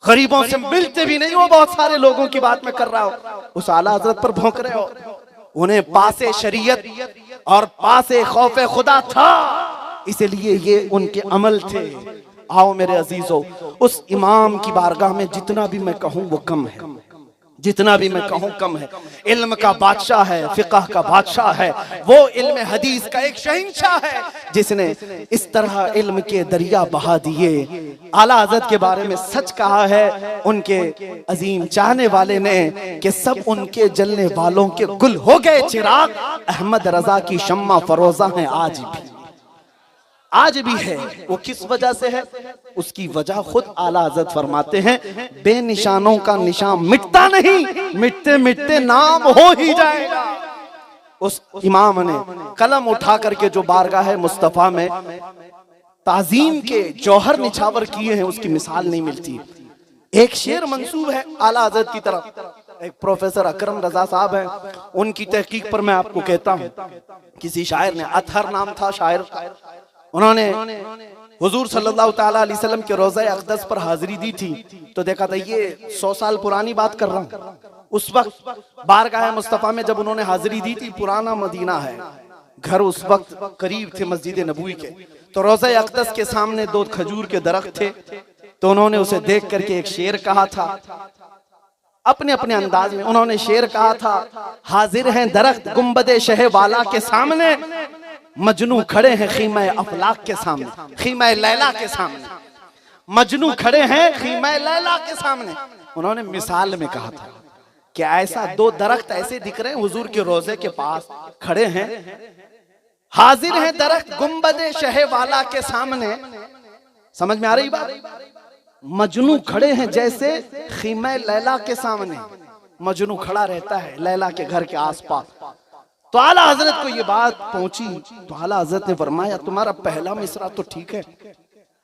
गरीबों से मिलते भी नहीं हो, बहुत सारे लोगों की बात मैं कर रहा हूं, उस आला हज़रत पर भौंक रहे हो। उन्हें पासे शरीयत और पासे खौफ खुदा था, इसलिए ये उनके अमल थे। आओ मेरे अजीजों, उस इमाम की बारगाह में जितना भी मैं कहूँ वो कम है, जितना भी मैं कहूँ कम है। इल्म का बादशाह है, फिक़ह का बादशाह है, वो इल्म हदीस का एक शहंशाह है जिसने इस तरह इल्म के दरिया बहा दिए। आला हज़रत के बारे में सच कहा है उनके अजीम चाहने वाले ने कि सब उनके जलने वालों के गुल हो गए चिराग, अहमद रजा की शम्मा फरोजा है आज भी है। वो किस वजह से है, उसकी वजह खुद आला हज़रत फरमाते हैं, बेनिशानों का निशान मिटता नहीं, मिटते मिटते नाम हो ही जाएगा। उस इमाम ने कलम उठा करके जो बारगाह मुस्तफा में ताजीम के जौहर निछावर किए हैं, उसकी मिसाल नहीं मिलती। एक शेर मंसूब है आला हज़रत की तरफ, एक प्रोफेसर अकरम रजा साहब हैं, उनकी तहकीक पर मैं आपको कहता हूँ, किसी शायर ने, अतहर नाम था शायर, उन्होंने हुजूर सल्लल्लाहु ताला अलैहि वसल्लम के रोज़ा अक़दस पर हाजिरी दी थी, तो देखा था, ये 100 साल पुरानी बात कर रहा हूँ, उस वक्त बारगाह मुस्तफा में जब उन्होंने हाजिरी दी थी, पुराना मदीना है, घर उस वक्त करीब थे मस्जिद नबवी के, तो रोज़ा अक़दस के सामने 2 खजूर के दरख्त थे, तो उन्होंने उसे देख करके एक शेर कहा था, अपने अपने अंदाज में उन्होंने शेर कहा था, हाजिर हैं दरख्त गुंबदे शह वाला के सामने, मजनू खड़े हैं खीमा अफलाक के सामने, खीमा लैला के सामने, मजनू खड़े हैं खीमा लैला के सामने। उन्होंने मिसाल में कहा था कि ऐसा दो दरख्त ऐसे दिख रहे हैं हुजूर के रोजे के पास खड़े हैं, हाजिर हैं दरख्त गुंबदे शह वाला के सामने। समझ में आ रही बात? मजनू खड़े हैं जैसे खीमा लैला के सामने, मजनू खड़ा रहता है लैला के घर के आसपास। तो आला हजरत को ये बात पहुंची तो आला हजरत ने फरमाया, तुम्हारा पहला मिसरा तो ठीक है,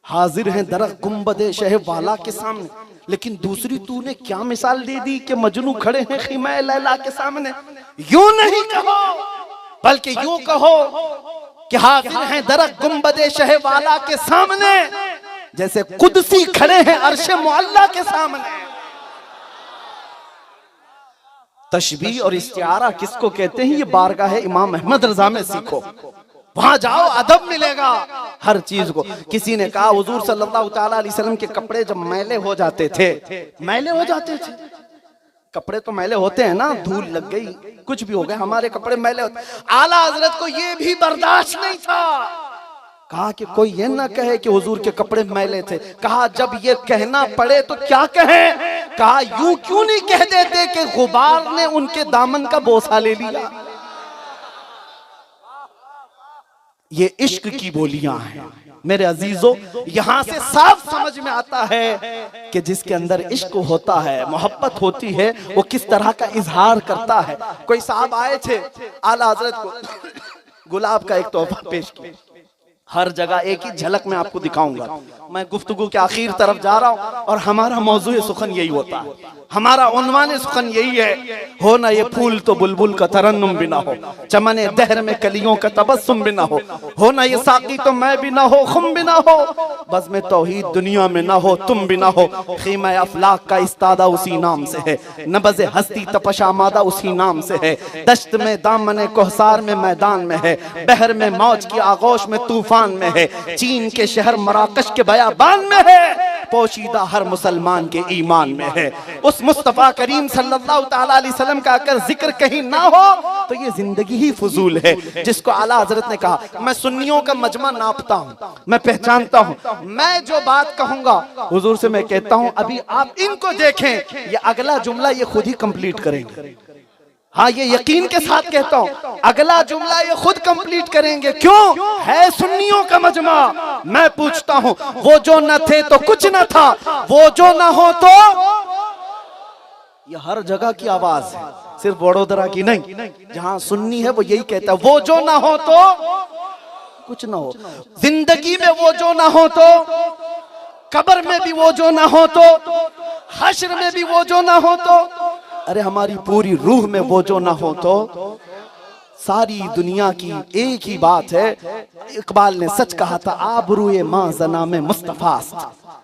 हाजिर हैं दरख्त गुंबदे शह वाला के सामने, लेकिन दूसरी तूने क्या मिसाल दे दी कि मजनू खड़े हैं खीमा लैला के सामने। यूं नहीं कहो, बल्कि यूं कहो कि हाजिर हैं दरख्त गुंबदे शह वाला के सामने जैसे कुदसी खड़े हैं अर्शे मुअल्ला के सामने। तशबीह और इस्तिआरा किसको कहते हैं? ये बारगाह इमाम अहमद रजा में सीखो, वहां जाओ अदब मिलेगा हर चीज को। किसी ने कहा हुजूर सल्लल्लाहु तआला अलैहि वसल्लम के कपड़े जब मैले हो जाते थे, मैले हो जाते थे, कपड़े तो मैले होते हैं ना, धूल लग गई कुछ भी हो गया, हमारे कपड़े मैले होते। आला हजरत को ये भी बर्दाश्त नहीं था, कहा कि कोई ये ना कहे कि हुजूर के कपड़े मैले थे। कहा जब ये कहना पड़े तो क्या कहें? कहा यूं क्यों नहीं कह देते कि गुबार ने उनके दामन का बोसा ले लिया। ये इश्क की बोलियां हैं मेरे अजीजों। यहां से साफ समझ में आता है कि जिसके अंदर इश्क होता है, मोहब्बत होती है, वो किस तरह का इजहार करता है। कोई साहब आए थे, आला हजरत को गुलाब का एक तोहफा पेश किया। हर जगह एक ही झलक में आपको दिखाऊंगा। मैं गुफ्तगू के आखिर तरफ जा रहा हूं और हमारा मौजूद सुखन यही होता है, हमारा उन्वान सुखन यही है, हो ना ये फूल तो बुलबुल का तरन्नुम भी ना हो, चमने दहर में कलियों का तबस्सुम भी ना हो ना ये साकी तो मैं भी ना हो, खुम भी ना हो, बस में तौहीद दुनिया में ना हो, तुम भी ना हो। खीमा अफलाक का इस्तादा उसी नाम से है, नबज़े हस्ती तपशामादा उसी नाम से है, दश्त में दामने कोहसार में मैदान में है, बहर में मौज की आगोश में तूफान में है, चीन के शहर मराकश के बयाबान में है, पोशीदा हर मुसलमान के ईमान में है। उस मुस्तफा करीम सल्लल्लाहु तआला अलैहि वसल्लम का अगर जिक्र कहीं ना हो तो ये जिंदगी ही फजूल है। जिसको आला हजरत ने कहा, मैं सुन्नियों का मजमा नापता हूँ, मैं पहचानता हूँ, मैं जो बात कहूंगा हुजूर से मैं कहता हूँ अभी आप इनको देखें, ये अगला जुमला ये खुद ही कंप्लीट करेंगे। हाँ, ये यकीन के साथ कहता हूँ, अगला जुमला ये खुद कंप्लीट करेंगे। क्यों? है सुन्नियों का मजमा। मैं पूछता हूँ, वो जो न थे तो कुछ न था, वो जो न हो तो। ये हर जगह की आवाज है, सिर्फ वडोदरा की नहीं। जहां सुन्नी है वो यही कहता है, वो जो न हो तो कुछ न हो। जिंदगी में वो जो न हो तो, कब्र में भी वो जो न हो तो, हश्र में भी वो जो न हो तो, अरे हमारी पूरी रूह में वो जो ना हो तो। सारी दुनिया की एक ही बात है, इकबाल ने सच कहा था, आबरूए मां जना में मुस्तफा,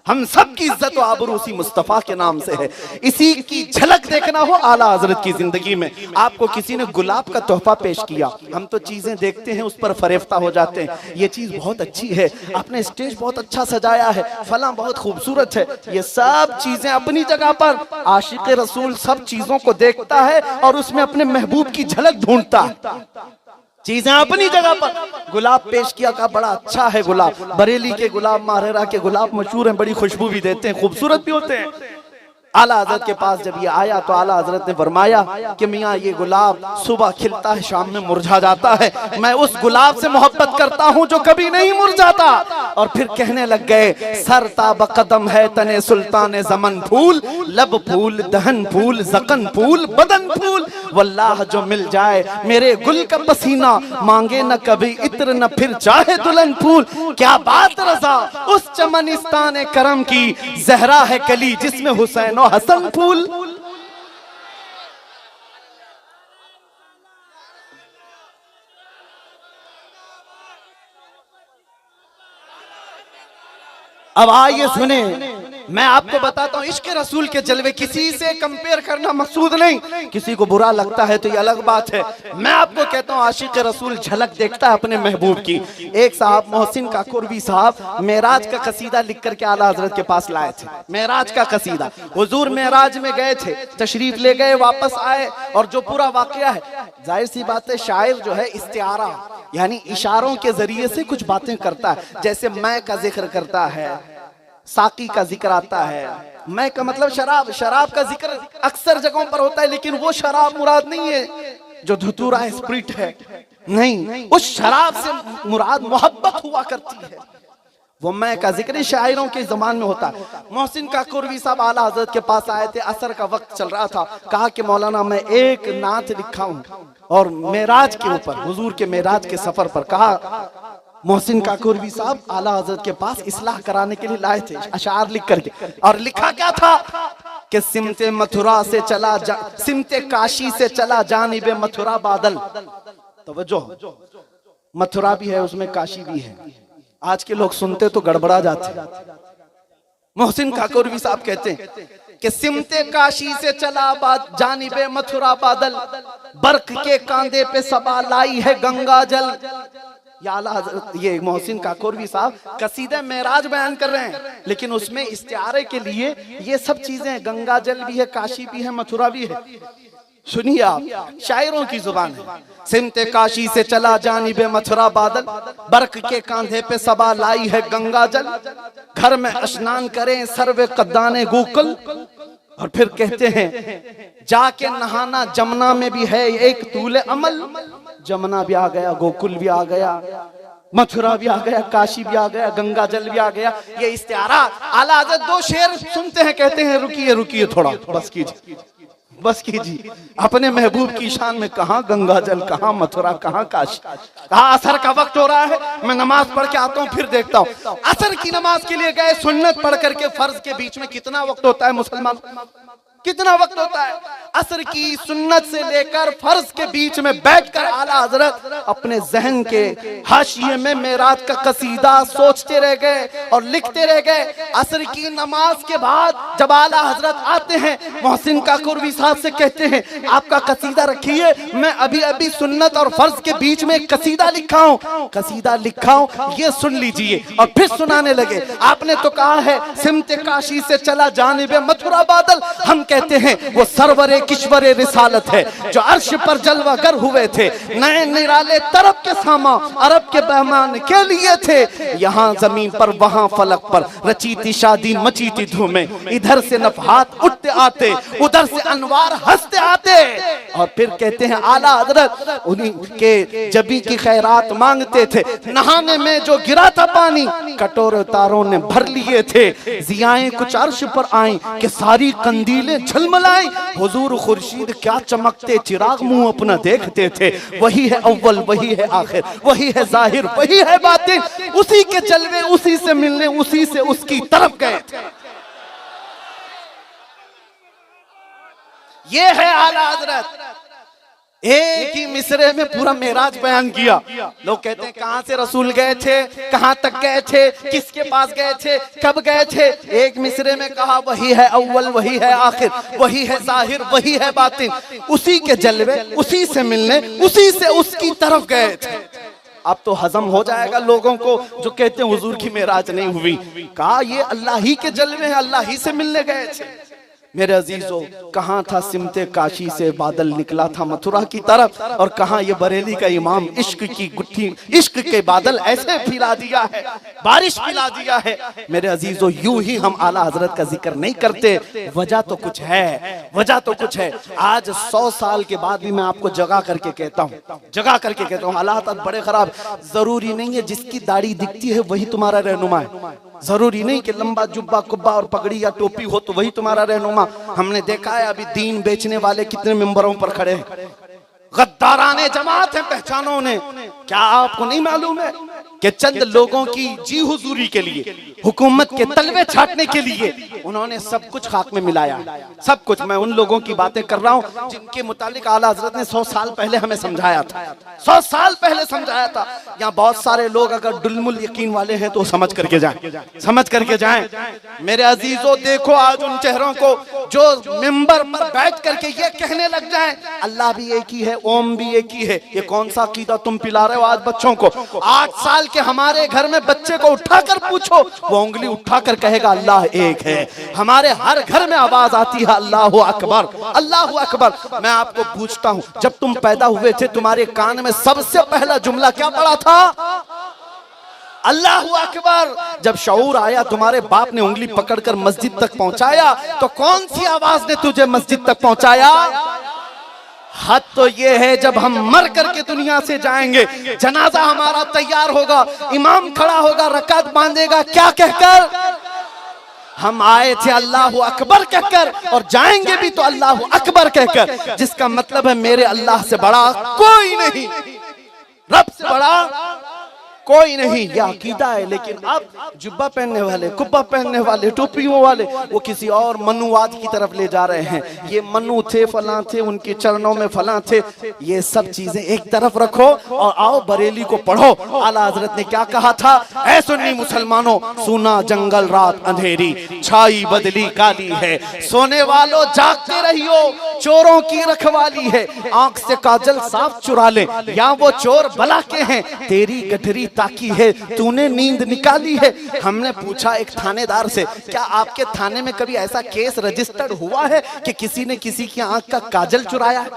हम सब की इज्जत और आबरू उसी मुस्तफा के नाम से है। इसी की झलक देखना हो आला हजरत की जिंदगी में। आपको किसी ने गुलाब का तोहफा पेश किया, हम तो चीजें देखते हैं उस पर फरेफ्ता हो जाते हैं, ये चीज बहुत अच्छी है, आपने स्टेज बहुत अच्छा सजाया है, फला बहुत खूबसूरत है। ये सब चीजें अपनी जगह पर, आशिक रसूल सब चीजों को देखता है और उसमें अपने महबूब की झलक ढूंढता है। चीजें अपनी जगह पर। गुलाब पेश किया, का बड़ा अच्छा है गुलाब, बरेली के गुलाब, माहेरा के गुलाब मशहूर हैं, बड़ी खुशबू भी देते हैं, खूबसूरत भी होते हैं। आला हजरत के पास जब ये आया तो आला हजरत ने फरमाया कि मियाँ ये गुलाब सुबह खिलता है, शाम में मुरझा जाता है, मैं उस गुलाब से मोहब्बत करता हूँ जो कभी नहीं मुरझाता। और फिर कहने लग गए, सर ताब कदम है तने सुल्तान ज़मन फूल, लब फूल, दहन फूल, ज़कन फूल, बदन फूल, वल्लाह जो मिल जाए मेरे गुल का पसीना, मांगे न कभी इत्र न फिर चाहे दुल्हन फूल। क्या बात रज़ा उस चमनिस्तान करम की, जहरा है कली जिसमें हुसैन हसन फूल। अब आइए सुने मैं आपको बताता हूँ इश्क रसूल के जलवे किसी से कंपेयर करना मकसूद नहीं, किसी को बुरा लगता है तो ये अलग बात है। मैं आपको कहता हूँ आशिक रसूल झलक देखता है अपने महबूब की। एक साहब मोहसिन काकुरवी साहब मेराज का कसीदा लिख करके आला हजरत के पास लाए थे। मेराज का कसीदा, हुजूर मेराज में गए थे, तशरीफ ले गए, वापस आए, और जो पूरा वाकया है, जाहिर सी बात है शायर जो है इस्तिआरा यानी इशारों के जरिए से कुछ बातें करता है। जैसे मैं का जिक्र करता है, साकी का जिक्र आता है। मैं का मतलब शराब, शराब का जिक्र अक्सर जगहों पर होता है, लेकिन वो शराब मुराद नहीं है जो धतूरा है, स्प्रिट है, नहीं, उस शराब से मुराद मोहब्बत हुआ करती है। वो मैं का जिक्र शायरों के जमान में होता है। मोहसिन काकुरवी साहब आला हजरत के पास आए थे, असर का वक्त चल रहा था। कहा कि मौलाना मैं एक नात लिखा हूं, और मेराज के ऊपर, हुजूर के मेराज के सफर पर। कहा मोहसिन काकुरवी साहब आला हजरत के पास इस्लाह कराने के लिए लाए थे अशार लिख करके, और लिखा क्या था कि सिमते मथुरा से चला सिमते काशी से चला जानिबे मथुरा बादल। तवज्जो, मथुरा भी है उसमें, काशी भी है। आज के लोग सुनते तो गड़बड़ा जाते। मोहसिन काकुरवी साहब कहते हैं कि सिमते काशी से चला जानिबे मथुरा बादल, बर्क के कांधे पे सबा लाई है गंगा जल। ये मोहसिन काकुरवी साहब कसीदे मेराज बयान कर रहे हैं, लेकिन उसमें इस्तिआरे के लिए ये सब चीजें, गंगा जल भी है, काशी भी है, मथुरा भी है। सुनिए आप, शायरों की जुबान है। सिमते काशी से चला जानिबे मथुरा बादल, बर्क के कांधे पे सबा लाई है गंगा जल, घर में स्नान करें सर्वे कद्दाने गोकुल। और फिर कहते हैं जाके नहाना जमुना में भी है एक तूले अमल। जमुना भी आ गया, गोकुल भी आ गया, मथुरा भी आ गया, काशी भी आ गया, गंगा जल भी आ गया। ये इस्तिआरा। आला हज़रत दो शेर सुनते हैं, कहते हैं रुकिए रुकिए थोड़ा, बस कीजिए, बस कीजिए। अपने महबूब की शान में कहाँ गंगा जल, कहाँ मथुरा, कहाँ काशी, कहाँ असर का वक्त हो रहा है, मैं नमाज पढ़ के आता हूँ फिर देखता हूँ। असर की नमाज के लिए गए, सुन्नत पढ़ करके फर्ज के बीच में कितना वक्त होता है मुसलमान, कितना वक्त होता है? असर की सुन्नत से लेकर फर्ज के बीच में बैठकर आला हजरत अपने जहन के हाशिये में मेराज का कसीदा सोचते रह गए और लिखते रह गए। असर की नमाज के बाद जब आला हजरत आते हैं, मोहसिन काकुरवी साहब से कहते हैं आपका कसीदा रखिए, मैं अभी अभी सुन्नत और फर्ज के बीच में कसीदा लिखा हूँ, कसीदा लिखा हूँ, ये सुन लीजिए। और फिर सुनाने लगे, आपने तो कहा है सिमते काशी से चला जानिबे मथुरा बादल, हम कहते हैं वो सरवरे किश्वरे रिसालत है जो अर्श पर जलवागर हुए थे, नए निराले तरफ के सामा अरब के मेहमान के लिए थे। यहाँ जमीन पर वहाँ फलक पर रची थी शादी, मची थी धूमें, इधर से नफहात उठते आते, उधर से अनवार हंसते आते। और फिर कहते हैं आला हजरत उन्हीं के जबी की खैरात मांगते थे, नहाने में जो गिरा था पानी कटोरे तारों ने भर लिए थे। जियाएं कुछ अर्श पर आई कि सारी कंदीलें झलमलाई, हुजूर खुर्शीद क्या चमकते, चिराग मुंह अपना देखते थे। वही है अव्वल, वही है आखिर, वही है जाहिर, वही है बातिन, उसी के जलवे उसी से मिलने उसी से उसकी तरफ गए थे। ये है आला हजरत, एक ही मिसरे में पूरा मेराज बयान किया। लोग कहते हैं कहां से रसूल गए थे, कहां तक गए थे, किसके पास गए थे, कब गए थे। एक मिसरे में कहा वही है अव्वल, वही है आखिर, वही है जाहिर, वही है बातिन, उसी के जलवे उसी से मिलने उसी से उसकी तरफ गए थे। अब तो हजम हो जाएगा लोगों को जो कहते हैं हुजूर की मेराज नहीं हुई। कहा ये अल्लाह ही के जलवे हैं, अल्लाह ही से मिलने गए थे। मेरे अजीजों, कहाँ था सिमते काशी से बादल निकला था मथुरा की तरफ, और कहाँ ये बरेली का इमाम इश्क की गुत्थी, इश्क के बादल ऐसे फैला दिया है, बारिश फैला दिया है। मेरे अजीजों, यूं ही हम आला हजरत का जिक्र नहीं करते, वजह तो कुछ है, वजह तो कुछ है। आज 100 साल के बाद भी मैं आपको जगा करके कहता हूँ, जगा करके कहता हूँ, हालात बड़े खराब। जरूरी नहीं है जिसकी दाढ़ी दिखती है वही तुम्हारा रहनुमा है, जरूरी नहीं कि लंबा जुब्बा कुब्बा और पगड़ी या टोपी हो तो वही तुम्हारा रहनुमा। हमने देखा है अभी दीन बेचने वाले कितने मिंबरों पर खड़े हैं, गद्दाराने जमात है, पहचानो ने। क्या आपको नहीं मालूम है कि चंद लोगों की जी हुजूरी के लिए हुकूमत के तलवे छाटने के लिए उन्होंने सब कुछ खाक में मिलाया, सब कुछ। मैं उन लोगों की बातें कर रहा हूं जिनके मुतालिक आला हजरत ने 100 साल पहले हमें समझाया था, 100 साल पहले समझाया था। यहाँ बहुत सारे लोग अगर डुलमुल यकीन वाले हैं तो समझ करके जाएं, समझ करके जाएं। मेरे अजीजों, देखो आज उन चेहरों को जो मिंबर पर बैठ करके ये कहने लग जाएं अल्लाह भी एक ही है, ओम भी एक ही है। ये कौन सा अकीदा तुम पिला रहे हो आज बच्चों को? 8 साल के हमारे घर में बच्चे को उठाकर पूछो, वो उंगली उठाकर कहेगा अल्लाह एक है। हमारे हर घर में आवाज आती है अल्लाहु अकबर, अल्लाहु अकबर। मैं आपको पूछता हूं, जब तुम पैदा हुए थे तुम्हारे कान में सबसे पहला जुमला क्या पड़ा था? अल्लाहु अकबर। जब शऊर आया, तुम्हारे बाप ने उंगली पकड़कर मस्जिद तक पहुंचाया, तो कौन सी आवाज ने तुझे मस्जिद तक पहुंचाया? हद तो ये है जब हम मर करके दुनिया से जाएंगे, जनाजा हमारा तैयार होगा, इमाम खड़ा होगा, रकात बांधेगा, क्या कहकर? हम आए थे अल्लाहु अकबर कहकर और जाएंगे भी तो अल्लाहु अकबर कहकर, जिसका मतलब है मेरे अल्लाह से बड़ा कोई नहीं, रब से बड़ा कोई नहीं। यह अकीदा है। लेकिन अब जुब्बा पहनने वाले, कुब्बा पहनने वाले, टोपियों वाले, वो किसी और मनुवाद की तरफ ले जा रहे हैं। ये मनु थे, फलां थे, उनके चरणों में फलां थे। ये सब चीजें एक तरफ रखो और आओ बरेली को पढ़ो। आला हजरत ने क्या कहा था? ऐ सुन्नी मुसलमानों, सुना जंगल रात अंधेरी, छाई बदली काली है, सोने वालों जागते रहियो, चोरों की रखवाली है। आंख से काजल साफ चुरा ले, या वो चोर भला के हैं, तेरी गठरी ताकी है, तूने नींद निकाली है। हमने पूछा एक थानेदार से, क्या आपके थाने में कभी ऐसा केस रजिस्टर्ड हुआ है कि किसी ने किसी की आंख का काजल चुराया है?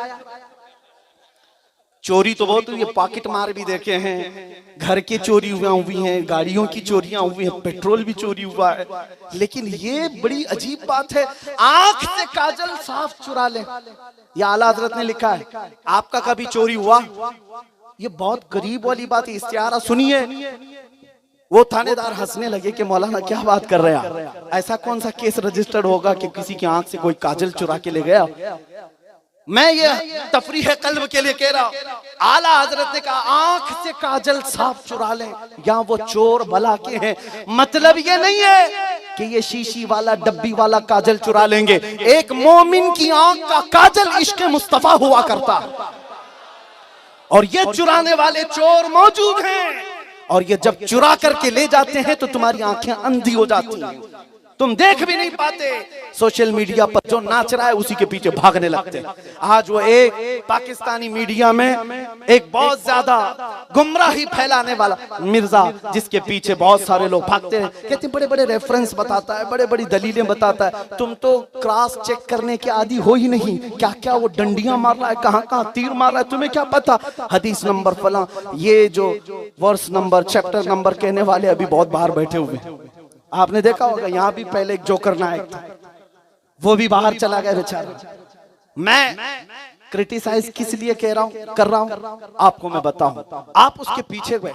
चोरी तो बहुत हुई है, पॉकेट मार भी देखे हैं, घर की चोरी हुई हैं, गाड़ियों की चोरियां हुई हैं, पेट्रोल भी चोरी हुआ है। लेकिन ये बड़ी अजीब बात है, आंख से काजल साफ चुरा ले। ये आला हजरत ने लिखा है। आपका कभी चोरी हुआ? ये बहुत गरीब वाली बात है। इस्तियारा सुनिए। वो थानेदार हंसने लगे कि मौलाना क्या बात कर रहे हैं, ऐसा कौन सा केस रजिस्टर्ड होगा कि किसी की आंख से कोई काजल चुरा के ले गया? मैं ये तफरीह कल्ब के लिए कह रहा हूं। आला हजरत ने कहा आंख से काजल साफ चुरा ले, या वो चोर भला के हैं। मतलब ये नहीं है कि ये शीशी वाला, डब्बी वाला काजल चुरा लेंगे। एक मोमिन की आंख का काजल इश्क मुस्तफा हुआ करता, और ये चुराने वाले चोर मौजूद हैं। और ये जब चुरा करके ले जाते हैं तो तुम्हारी आंखें अंधी हो जाती हैं, तुम देख भी नहीं पाते। सोशल मीडिया पर जो नाच रहा है उसी के पीछे भागने लगते हैं। आज वो एक पाकिस्तानी मीडिया में एक बहुत ज्यादा गुमराही फैलाने वाला मिर्जा, जिसके पीछे बहुत सारे लोग भागते हैं, कहते बड़े बड़े रेफरेंस बताता है, बड़े बड़ी दलीलें बताता है। तुम तो क्रॉस चेक करने के आदि हो ही नहीं। क्या क्या वो डंडियां मार रहा है, कहां कहां तीर मार रहा है, तुम्हें क्या पता? हदीस नंबर फला, ये जो वर्स नंबर, चैप्टर नंबर कहने वाले अभी बहुत बाहर बैठे हुए हैं। आपने देखा होगा, यहाँ भी पहले एक जोकर नायक था, वो भी बाहर चला गया बेचारा। मैं क्रिटिसाइज किस लिए कर रहा हूं आपको मैं बताऊं। आप उसके पीछे गए।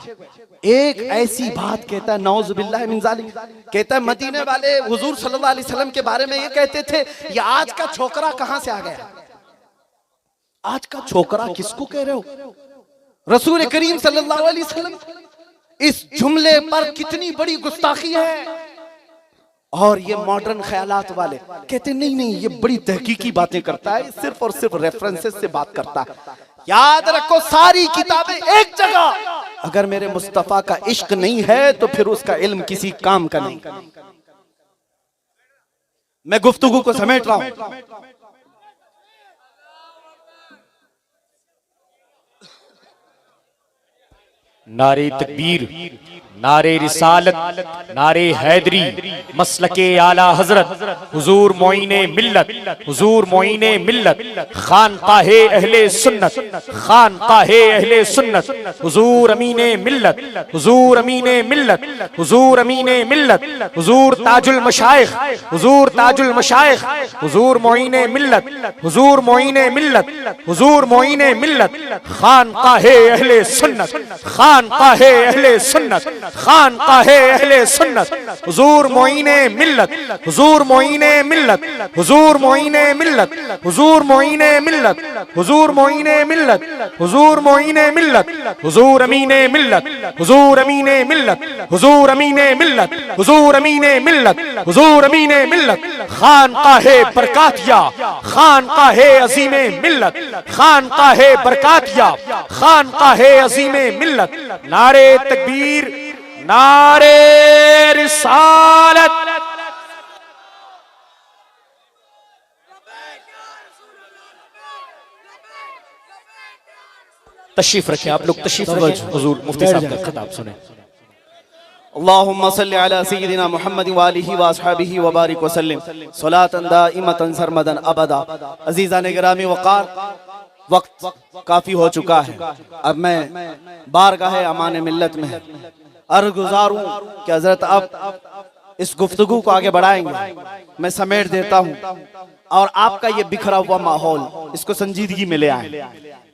एक ऐसी बात कहता है, नौज़ बिल्लाह मिन ज़ालिक, कहता है मदीने वाले हुजूर सल्लल्लाहु अलैहि वसल्लम के बारे में ये कहते थे, ये आज का छोकरा कहां से आ गया? आज का छोकरा किसको कह रहे हो? रसूल करीम सल्लल्लाहु अलैहि वसल्लम। इस जुमले पर कितनी बड़ी गुस्ताखी है। और ये मॉडर्न ख्यालात वाले कहते नहीं नहीं, ये बड़ी तहकीकी बातें करता है, सिर्फ और सिर्फ रेफरेंसेस से बात करता है। याद रखो, सारी किताबें एक जगह। अगर मेरे मुस्तफा का इश्क नहीं है तो फिर उसका इल्म किसी काम का नहीं। मैं गुफ्तगू को समेट रहा हूं। नारे तकबीर, नारे रिसालत, नारे हैदरी, मसलके आला हजरत हुजूर मोइने मिल्लत, हुजूर मोइने मिल्लत, खानकाहे अहले सुन्नत, खानकाहे अहले सुन्नत, हुजूर अमीने मिल्लत, हुजूर अमीने मिल्लत, हुजूर अमीने मिल्लत, हुजूर ताजुल मशाइख, हुजूर ताजुल मशाइख, हुजूर मोइने मिल्लत, हुजूर मोइने मिल्लत, हुजूर मोइने मिल्लत, खानकाहे अहले सुन्नत, खानकाहे अहले सुन्नत, खानकाहे अहले सुन्नत, हुजूर मोइने मिल्लत, हुजूर मोइने मिल्लत, हुजूर मोइने मिल्लत, हुजूर मोइने मिल्लत, हुजूर मोइने मिल्लत, हुजूर मोइने मिल्लत, हुजूर अमीने मिल्लत, हुजूर अमीने मिल्लत, हुजूर अमीने मिल्लत, हुजूर अमीने मिल्लत, हुजूर अमीने मिल्लत, खानकाहे बरकातिया, खानकाहे अजीमे मिल्लत, खानकाहे बरकातिया, खानकाहे अजीमे मिल्लत। नारे तकबीर, नारे रिसालत। तशरीफ रखें आप लोग, तशरीफ रखें। हुजूर मुफ्ती साहब का खिताब सुने। अल्लाहुम्मा सल्ली अला सय्यिदिना मुहम्मद व आलिहि व अस्हाबिहि व बारिक व सल्लिम सलातन दाइमतन सरमदन अबदा। अजीज़ान गिरामी वक़ार, वक्त काफी हो चुका है। अब मैं बारगाह अमान मिल्लत में अर्ज़ गुज़ारूं कि हज़रत अब इस गुफ्तगू को आगे बढ़ाएंगे। मैं समेट देता हूँ और आपका ये बिखरा हुआ माहौल, इसको संजीदगी में ले आए।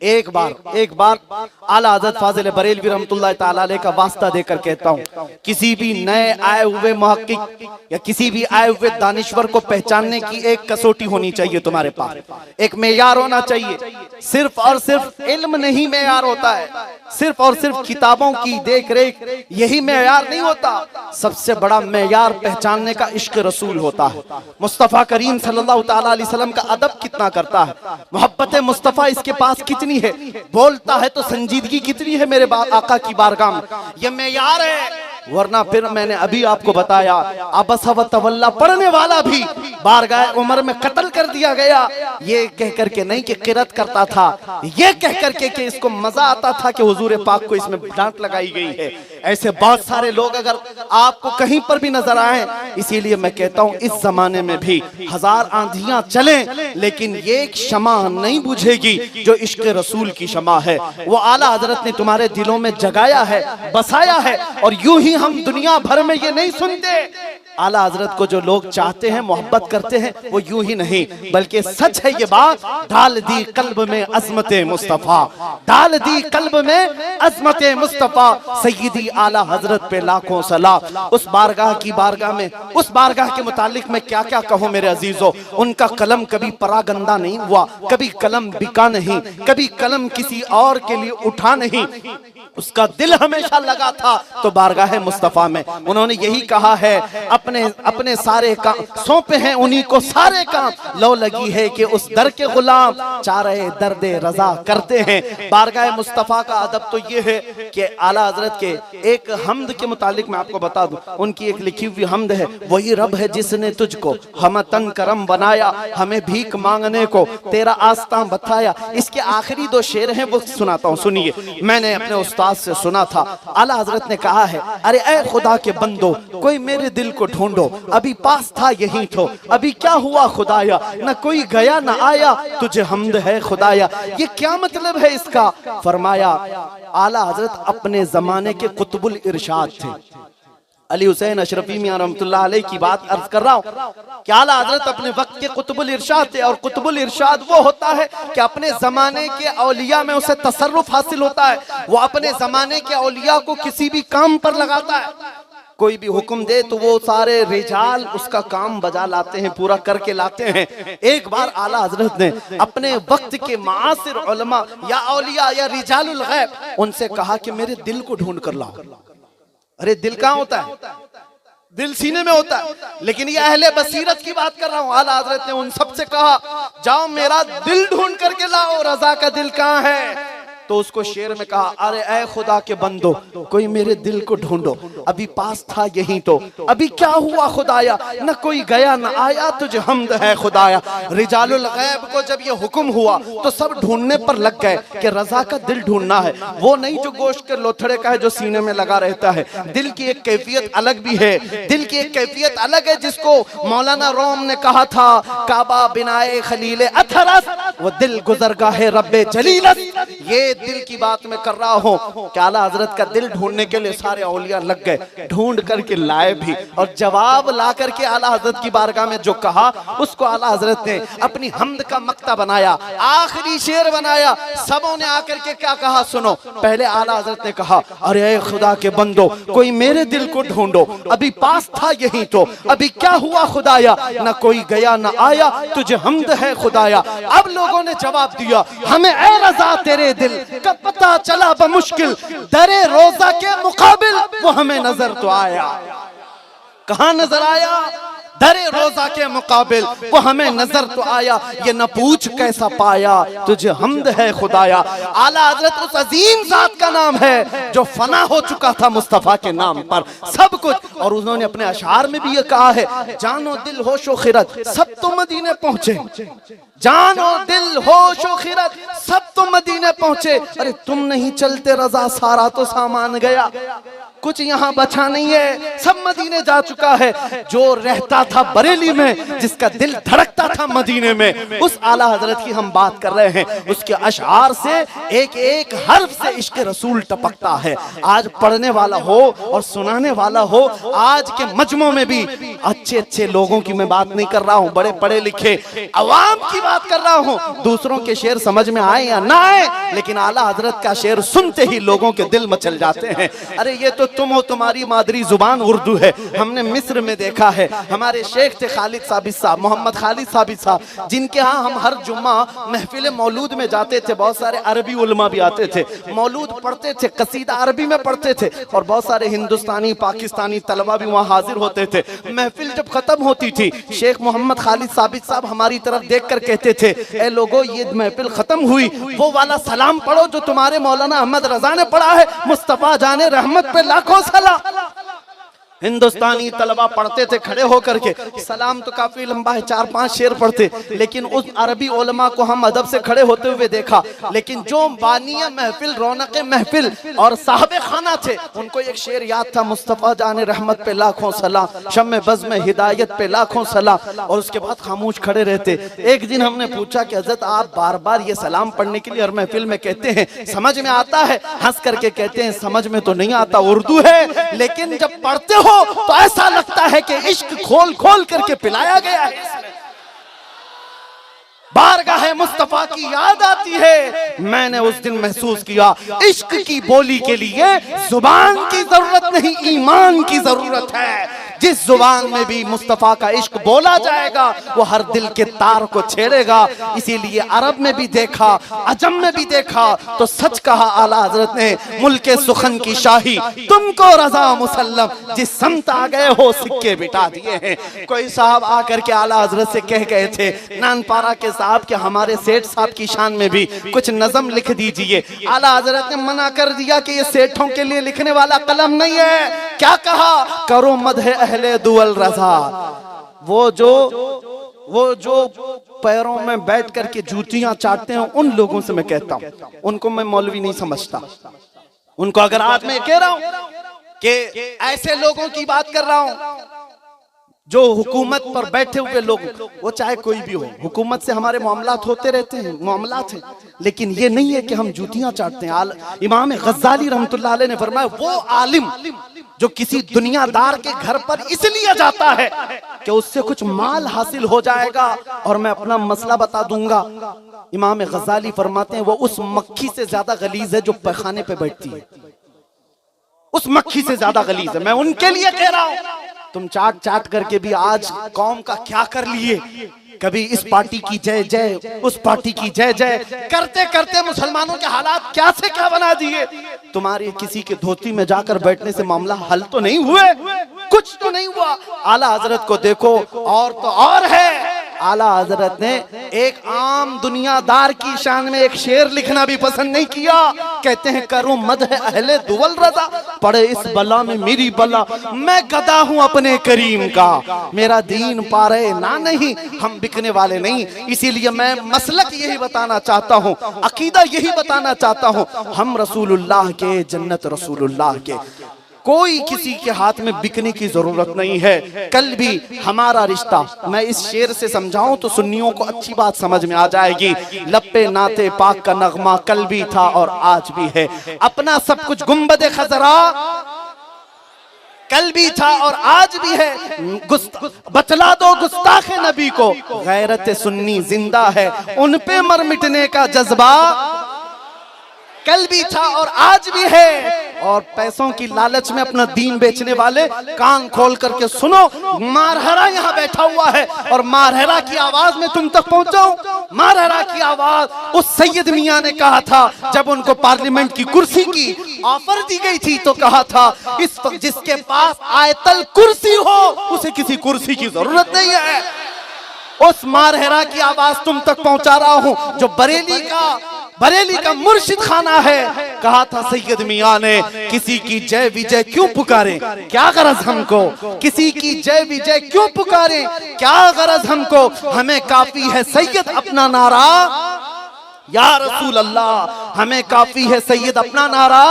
एक बार आला हज़रत फाज़िल बरेलवी रहमतुल्लाह ताला अलैह का वास्ता देकर कहता हूँ, किसी भी नए आए हुए मुहक्किक या किसी भी आए हुए दानिश्वर को पहचानने की एक कसौटी होनी चाहिए तुम्हारे पास, एक मेयार होना चाहिए। सिर्फ और सिर्फ इल्म नहीं मेयार होता है, सिर्फ और सिर्फ किताबों की देख रेख यही मेयार नहीं होता। सबसे बड़ा मेयार पहचानने का इश्क रसूल होता है। मुस्तफ़ा करीम सल्लल्लाहु ताला अलैहि वसल्लम का अदब कितना करता है, मोहब्बत मुस्तफ़ा इसके पास कितनी है, बोलता है तो संजीदगी कितनी है मेरे आका की बारगाह में, ये मेयार है। वरना फिर मैंने अभी आपको बताया, अबसा व तवल्ला पढ़ने वाला भी बारगाह उमर में कत्ल कर दिया गया, ये कह करके नहीं कि किरत करता था, ये कह करके कि इसको मजा आता था कि हुजूर पाक को इसमें डांट लगाई गई है। ऐसे बहुत सारे लोग अगर आपको कहीं पर भी नजर आए, इसीलिए मैं कहता हूँ इस जमाने में भी हजार आंधियां चलें, लेकिन ये एक शमा नहीं बुझेगी जो इश्क रसूल की शमा है। वो आला हजरत ने तुम्हारे दिलों में जगाया है, बसाया है। और यूं ही हम दुनिया भर में ये नहीं सुनते, आला हजरत को जो लोग चाहते हैं, मोहब्बत करते हैं, वो यूं ही नहीं बल्कि सच है ये बात। डाल दी कल्ब में अजमत मुस्तफा, डाल दी कल्ब में अजमत मुस्तफा, सय्यदी आला हजरत पे लाखों सलाम। उस बारगाह की बारगाह में, उस बारगाह के मुतालिक मैं क्या क्या कहूँ मेरे अजीजों। उनका कलम कभी परागंदा नहीं हुआ, कभी कलम बिका नहीं, कभी कलम किसी और के लिए उठा नहीं, उसका दिल हमेशा लगा था तो बारगाह मुस्तफा में। उन्होंने यही कहा है, अपने सारे काम सौंपे हैं उन्हीं को सारे काम, लो लगी है कि उस दर के गुलाम चारे दर्दे रजा करते हैं। बारगाह मुस्तफा का अदब तो ये है कि आला हजरत के एक हमद के मुतालिक मैं आपको बता दूं, उनकी एक लिखी हुई हमद है, वही रब है जिसने तुझको हम तन करम बनाया, हमें भीख मांगने को तेरा आस्तां बताया। इसके आखिरी दो शेर हैं, वो सुनाता हूँ, सुनिए। मैंने अपने उस्ताद से सुना था, आला हजरत ने कहा है, अरे ऐ खुदा के बंदो कोई मेरे दिल को ढूंढो, अभी पास था यही तो, अभी क्या हुआ खुदाया, न कोई गया न आया, तुझे हमद है खुदाया। ये क्या मतलब है इसका? फरमाया आला हजरत अपने जमाने के कुतुबुल इरशाद थे। अली हुसैन अशरफी मियां रहमतुल्लाह अलैह की बात अर्ज कर रहा हूँ कि आला हजरत अपने वक्त के कुतुबुल इरशाद थे। और कुतुबुल इरशाद वो होता है कि अपने जमाने के औलिया में उसे तसर्रुफ हासिल होता है, वो अपने जमाने के औलिया को किसी भी काम पर लगाता है। कोई भी हुक्म दे तो वो सारे रिजाल उसका काम बजा लाते हैं, पूरा करके लाते हैं। एक बार आला हजरत ने अपने वक्त के मासिर उलमा या औलिया या रिजालुल गैब उनसे कहा कि मेरे दिल को ढूंढ कर लाओ। अरे दिल कहाँ होता है? दिल सीने में होता है। लेकिन ये अहले बसीरत की बात कर रहा हूँ। आला हजरत ने उन सबसे कहा, जाओ मेरा दिल ढूंढ करके लाओ, रजा का दिल कहाँ है? तो उसको शेर में कहा, अरे ऐ खुदा के बंदो कोई मेरे दिल को ढूंढो, अभी पास था यही तो, अभी क्या हुआ खुदाया, न कोई गया न आया, तुझे हमद है खुदाया। रिजालुल गैब को जब ये हुक्म हुआ तो सब ढूंढने पर लग गए कि रजा का दिल ढूंढना है, वो नहीं जो गोश्त के लोथड़े का है जो सीने में लगा रहता है। दिल की एक कैफियत अलग भी है, दिल की एक कैफियत अलग है जिसको मौलाना रोम ने कहा था, काबा बिनाए खलीले अथरस वो दिल गुजरगाहे रब्बे जलीलत। ये दिल की बात मैं कर रहा हूँ कि आला हजरत का दिल ढूंढने के लिए सारे औलिया लग गए, ढूंढ करके लाए भी, और जवाब ला करके आला हजरत की बारगाह में जो कहा उसको आला हजरत ने अपनी हमद का मक्ता बनाया, आखिरी शेर बनाया। सबों ने आकर के क्या कहा सुनो। पहले आला हजरत ने कहा, अरे खुदा के बंदो कोई मेरे दिल को ढूंढो, अभी पास था यही तो, अभी क्या हुआ खुदाया, न कोई गया न आया, तुझे हमद है खुदाया। अब लोगों ने जवाब दिया, हमें ए रजा तेरे दिल कब पता चला बमुश्किल, दरे रोजा के मुकाबिल वो हमें नजर तो आया। कहाँ नजर आया? दरे रोजा के मुकाबिल वो हमें नजर तो आया। ये न पूछ कैसा पाया तुझे हमद है खुदाया। आला हजरत उस अजीम जात का नाम है जो फना हो चुका था मुस्तफा के नाम पर सब कुछ। और उन्होंने अपने अशार में भी ये कहा है, जानो दिल होशो खिरत सब तो मदीने पहुंचे, जानो दिल होशो खिरत सब तो मदीने पहुंचे। अरे तुम नहीं चलते रजा सारा तो सामान गया, कुछ यहाँ बचा नहीं है, सब मदीने जा चुका है। जो रहता था बरेली में, जिसका दिल धड़कता था मदीने में, उस आला हजरत की हम बात कर रहे हैं। उसके अशआर से एक एक हर्फ से इश्क रसूल टपकता है। आज पढ़ने वाला हो और सुनाने वाला हो, आज के मजमों में भी अच्छे अच्छे लोगों की मैं बात नहीं कर रहा हूँ, बड़े पढ़े लिखे अवाम की बात कर रहा हूँ। दूसरों के शेर समझ में आए या ना आए, लेकिन आला हजरत का शेर सुनते ही लोगों के दिल मचल जाते हैं। अरे ये तो तुम हो, तुम्हारी मादरी जुबान उर्दू है। हमने मिस्र में देखा है, हमारे शेख थे खालिद साबित साहब, मोहम्मद खालिद साबित साहब, जिनके यहाँ हम हर जुम्मा महफिल मौलूद में जाते थे। बहुत सारे अरबी उलमा भी आते थे, मौलूद पढ़ते थे, कसीदा अरबी में पढ़ते थे, और बहुत सारे हिंदुस्तानी पाकिस्तानी तलबा भी वहाँ हाजिर होते थे। महफिल जब खत्म होती थी, शेख मोहम्मद खालिद साबित साहब हमारी तरफ देख कर कहते थे, ए लोगो ये महफिल खत्म हुई, वो वाला सलाम पढ़ो जो तुम्हारे मौलाना अहमद रजा ने पढ़ा है, मुस्तफा जाने रहमत पे लाखों सलाम। हिंदुस्तानी तलबा पढ़ते थे खड़े होकर के, सलाम तो काफी लंबा है, 4-5 शेर पढ़ते, लेकिन उस अरबी उलमा को हम अदब से खड़े होते हुए देखा। लेकिन जो बानिया महफिल, रौनक महफिल और साहब खाना थे, उनको एक शेर याद था, मुस्तफा जाने रहमत पे लाखों सलाम, शम्मे बज़्म में हिदायत पे लाखों सलाम, और उसके बाद खामोश खड़े रहते। एक दिन हमने पूछा कि हजरत आप बार बार ये सलाम पढ़ने के लिए हर महफिल में कहते हैं, समझ में आता है? हंस करके कहते हैं, समझ में तो नहीं आता, उर्दू है, लेकिन जब पढ़ते हो तो ऐसा लगता है कि इश्क खोल खोल करके पिलाया गया है इसमें। बारगाह मुस्तफा की याद आती है। मैंने उस दिन महसूस किया, इश्क की बोली के लिए जुबान की जरूरत नहीं, ईमान की जरूरत है। जिस जुबान में भी मुस्तफा का इश्क बोला जाएगा, वो हर दिल के तार को छेड़ेगा। इसीलिए अरब में भी देखा, अजम में भी देखा, तो सच कहा आला हजरत ने, मुल्के सुखन की शाही तुमको रजा मुसल्लम, जिस संत आ गए हो सिक्के बिठा दिए हैं। कोई साहब आकर के आला हजरत से कह गए थे, नानपारा के साहब के हमारे सेठ साहब की शान में भी कुछ नज़म लिख दीजिए। आला हजरत ने मना कर दिया कि ये सेठों के लिए लिखने वाला कलम नहीं है। क्या कहा? करो मदह अहले दुअल रजा। वो जो पैरों में बैठ करके जूतियां चाटते हैं, उन लोगों से मैं कहता हूं, उनको मैं मौलवी नहीं समझता। उनको अगर आज मैं कह रहा हूं कि ऐसे लोगों की बात कर रहा हूं जो हुकूमत पर बैठे हुए लोग, वो चाहे कोई भी हो, हुकूमत से हमारे मामलात होते रहते हैं, मामलात हैं, लेकिन ये नहीं है कि हम जूतियां चाटते हैं। इमाम गज़ाली रहमतुल्लाह अलैह ने फरमाया, वो आलिम जो किसी दुनियादार के घर पर इसलिए जाता है कि उससे कुछ माल हासिल हो जाएगा, और मैं अपना मसला बता दूंगा, इमाम गज़ाली फरमाते हैं, वो उस मक्खी से ज्यादा गलीज है जो पैखाने पे बैठती है, उस मक्खी से ज्यादा गलीज है। मैं उनके लिए कह रहा हूं, तुम चाट चाट करके भी आज कौम का क्या कर लिए? कभी इस पार्टी की जय जय, उस पार्टी की जय जय करते करते मुसलमानों के हालात क्या से क्या बना दिए। तुम्हारे किसी के धोती में जाकर बैठने से मामला हल तो नहीं हुए, कुछ तो नहीं हुआ। आला हजरत को देखो, और तो और है, आला हजरत ने एक आम दुनियादार की शान में एक शेर लिखना भी पसंद नहीं किया। कहते हैं, करूं मदह अहले दुअल रजा, पड़े इस बला में मेरी बला, मैं गदा हूं अपने करीम का, मेरा दीन पारे ना नहीं, हम बिकने वाले नहीं। इसीलिए मैं मसलक यही बताना चाहता हूं, अकीदा यही बताना चाहता हूं, हम रसूलुल्लाह के, जन्नत रसूलुल्लाह के, कोई किसी के हाथ में बिकने की जरूरत नहीं है। कल भी हमारा रिश्ता, मैं इस शेर से समझाऊं तो सुन्नियों को अच्छी बात समझ में आ जाएगी। लप्पे नाते पाक का नगमा कल भी था और आज भी है, अपना सब कुछ गुंबद खजरा कल भी था और आज भी है। बतला दो गुस्ताख नबी को, गैरत सुन्नी जिंदा है, उन पे मर मिटने का जज्बा कल भी था और आज भी है। और पैसों की लालच में अपना दीन बेचने वाले कान खोल करके सुनो, मारहरा यहाँ बैठा हुआ है और मारहरा की आवाज में तुम तक पहुंचाऊं। मारहरा की आवाज उस सैयद मियां ने कहा था जब उनको पार्लियामेंट की कुर्सी की ऑफर दी गई थी, तो कहा था इस वक्त जिसके पास आयतल कुर्सी हो उसे किसी कुर्सी की जरूरत नहीं है। उस मारहरा की आवाज तुम तक पहुंचा रहा हूं जो बरेली का मुर्शिद खाना है। कहा था सैयद मियां ने, किसी की जय विजय क्यों पुकारें, क्या गरज हमको, किसी की जय विजय क्यों पुकारें, क्या गरज हमको, हमें काफी है सैयद अपना नारा, या रसूल अल्लाह हमें काफी है सैयद अपना नारा।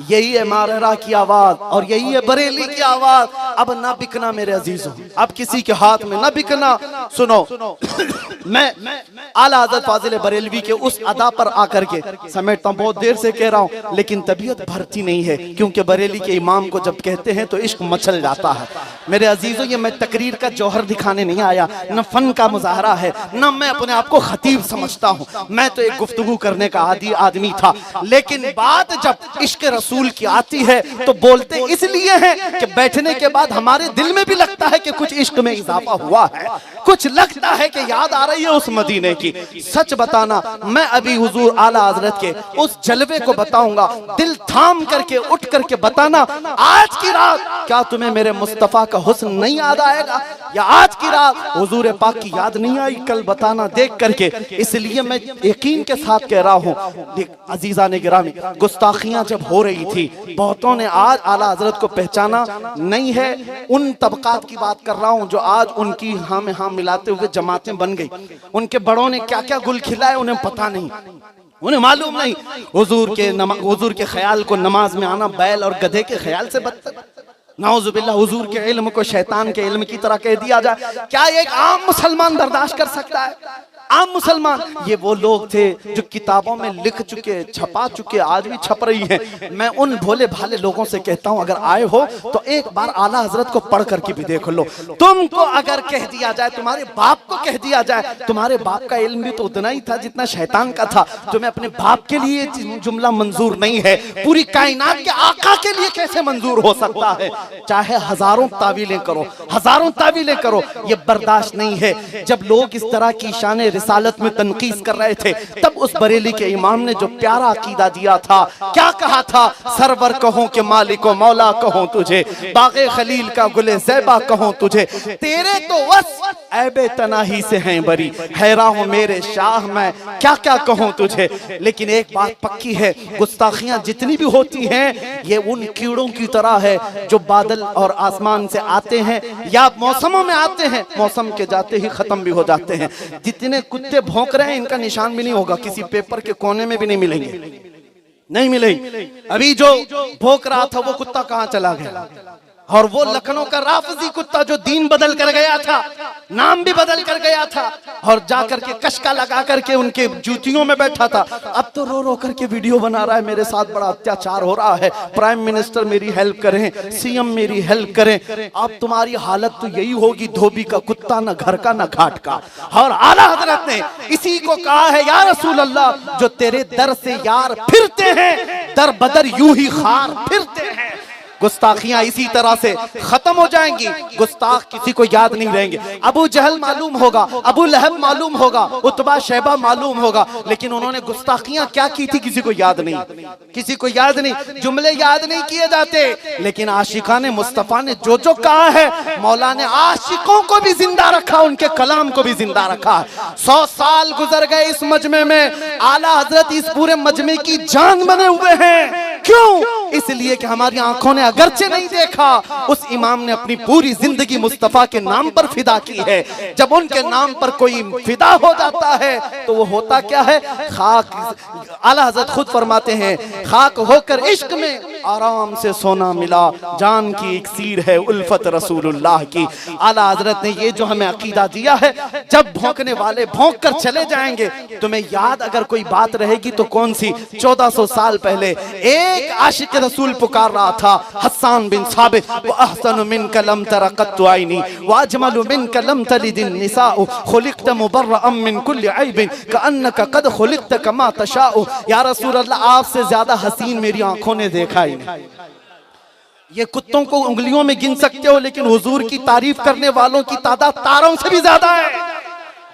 यही है मारहरा की आवाज और यही है बरेली की आवाज। अब ना बिकना मेरे अजीजों, अब किसी के हाथ में ना बिकना। सुनो मैं आला हज़रत फाजिल बरेलवी के उस अदा पर आकर के समेटता हूं, बहुत देर से कह रहा हूं लेकिन तबीयत भरती नहीं है, क्योंकि बरेली के इमाम को जब कहते हैं तो इश्क मचल जाता है। मेरे अजीजों, ये मैं तकरीर का जौहर दिखाने नहीं आया, न फन का मुजाहरा है, न मैं अपने आप को खतीब समझता हूं। मैं तो एक गुफ्तगू करने का आदी आदमी था, लेकिन बात जब इश्क रसूल की आती है तो बोलते इसलिए हैं कि बैठने के बाद हमारे दिल में भी लगता है कि कुछ इश्क में इजाफा हुआ है, कुछ लगता है कि याद आ रही है उस मदीने की। सच बताना, मैं अभी हुजूर आला हज़रत के उस जलवे को बताऊंगा, दिल थाम करके उठ करके बताना, आज की रात क्या तुम्हें मेरे मुस्तफा का हुस्न नहीं याद आएगा, या आज की रात हुजूर पाक की याद नहीं आई, कल बताना देख करके। इसलिए मैं यकीन के साथ कह रहा हूँ अजीजा ने गिरामी, गुस्ताखियां जब हो रही थी बहुतों ने आज आला हज़रत को पहचाना नहीं है। उन तबकात की बात कर रहा हूँ जो आज उनकी हाँ में हाँ मिलाते हुए जमातें बन गई। उनके बड़ों ने क्या क्या गुल खिलाए उन्हें पता नहीं, उन्हें मालूम नहीं। हुजूर के ख्याल को नमाज में आना बैल और गधे के ख्याल से बदतर। नाउजुबिल्लाह, हुजूर के इल्म को शैतान के इल्म की तरह कह दिया जाए, क्या एक आम मुसलमान बर्दाश्त कर सकता है? आम मुसलमान, ये वो लोग थे जो किताबों में लिख चुके, छपा चुके, आज भी छप रही हैं। मैं उन भोले भाले लोगों से कहता हूं, अगर आए हो तो एक बार आला हज़रत को पढ़ करके भी देख लो। तुमको अगर कह दिया जाए, तुम्हारे बाप को कह दिया जाए, तुम्हारे बाप का इल्म भी तो उतना ही था जितना शैतान का था, तुम्हें अपने बाप के लिए जुमला मंजूर नहीं है, पूरी कायनात के आका के लिए कैसे मंजूर हो सकता है? चाहे हजारों तावीलें करो, हजारों तावीलें करो, ये बर्दाश्त नहीं है। जब लोग इस तरह की शान रिसालत में तनकीस कर रहे थे, तब उस बरेली के इमाम ने जो प्यारा अकीदा दिया था, क्या कहा था? सरवर कहूं कि मालिको मौला कहूं तुझे, बागे खलील का गुले ज़ैबा कहूं तुझे, तेरे तो वस ऐबे तनाही से हैं बरी, हैरान हूं मेरे शाह मैं क्या क्या कहूं तुझे। लेकिन एक बात पक्की है, गुस्ताखियां जितनी भी होती हैं ये उन कीड़ों की तरह है जो बादल और आसमान से आते हैं या मौसमों में आते हैं, मौसम के जाते ही खत्म भी हो जाते हैं। जितने कुत्ते भौंक रहे हैं इनका निशान भी नहीं होगा, किसी पेपर के कोने में भी नहीं मिलेंगे, नहीं मिलेंगे। अभी जो भौंक रहा था वो कुत्ता कहां चला गया? और वो लखनऊ का राफजी कुत्ता जो दीन बदल कर गया था, नाम भी बदल कर गया था और जाकर के कशका लगा करके उनके जूतियों में बैठा था, अब तो रो रो करके वीडियो बना रहा है, मेरे साथ बड़ा अत्याचार हो रहा है, प्राइम मिनिस्टर मेरी हेल्प करें, सीएम मेरी हेल्प करें। अब तुम्हारी हालत तो यही होगी, धोबी का कुत्ता, न घर का न घाट का। और आला हज़रत ने इसी को कहा है, या रसूल अल्लाह, जो तेरे दर से यार फिरते हैं, दर बदर यूं ही खार फिरते हैं। गुस्ताखियां इसी तरह से खत्म हो जाएंगी, गुस्ताख किसी को याद नहीं रहेंगे। अबू जहल मालूम होगा, अबू लहब मालूम होगा, उतबा शैबा मालूम होगा, लेकिन उन्होंने गुस्ताखियां क्या की थी किसी को याद नहीं, किसी को याद नहीं, जुमले याद नहीं किए जाते। लेकिन आशिकाने मुस्तफा ने जो जो कहा है, मौला ने आशिकों को भी जिंदा रखा, उनके कलाम को भी जिंदा रखा। 100 साल गुजर गए इस मजमे में, आला हज़रत इस पूरे मजमे की जान बने हुए हैं। क्यों? इसलिए कि हमारी आंखों ने अगरचे नहीं देखा, उस इमाम ने अपनी पूरी जिंदगी मुस्तफा के नाम पर फिदा की है। जब उनके नाम पर कोई फिदा हो जाता है तो वो होता क्या है? खाक। आला हज़रत खुद फरमाते हैं, खाक होकर इश्क में आराम से सोना मिला। जान की इक्सीर है उल्फत रसूलुल्लाह की। आला हजरत ने ये जो हमें अकीदा दिया है, जब भौंकने वाले भौंक कर चले जाएंगे, तुम्हें याद अगर कोई बात रहेगी तो कौन सी? 1400 साल पहले एक आशिक रसूल पुकार रहा था, हस्सान बिन साबित, व अहसनु मिनका लम तरा कत्तु आइनी व अजमलु मिनका लम तलिदिन निसाउ खुलिक़्त मुबर्रअम मिन कुल्लि ऐबिन कअन्नका कद खुलिक़्त कमा तशाउ। या रसूल अल्लाह, आपसे ज्यादा हसीन मेरी आंखों ने देखा ही नहीं। ये कुत्तों को उंगलियों में गिन सकते हो, लेकिन हुजूर की तारीफ करने वालों की तादाद तारों से भी ज्यादा है,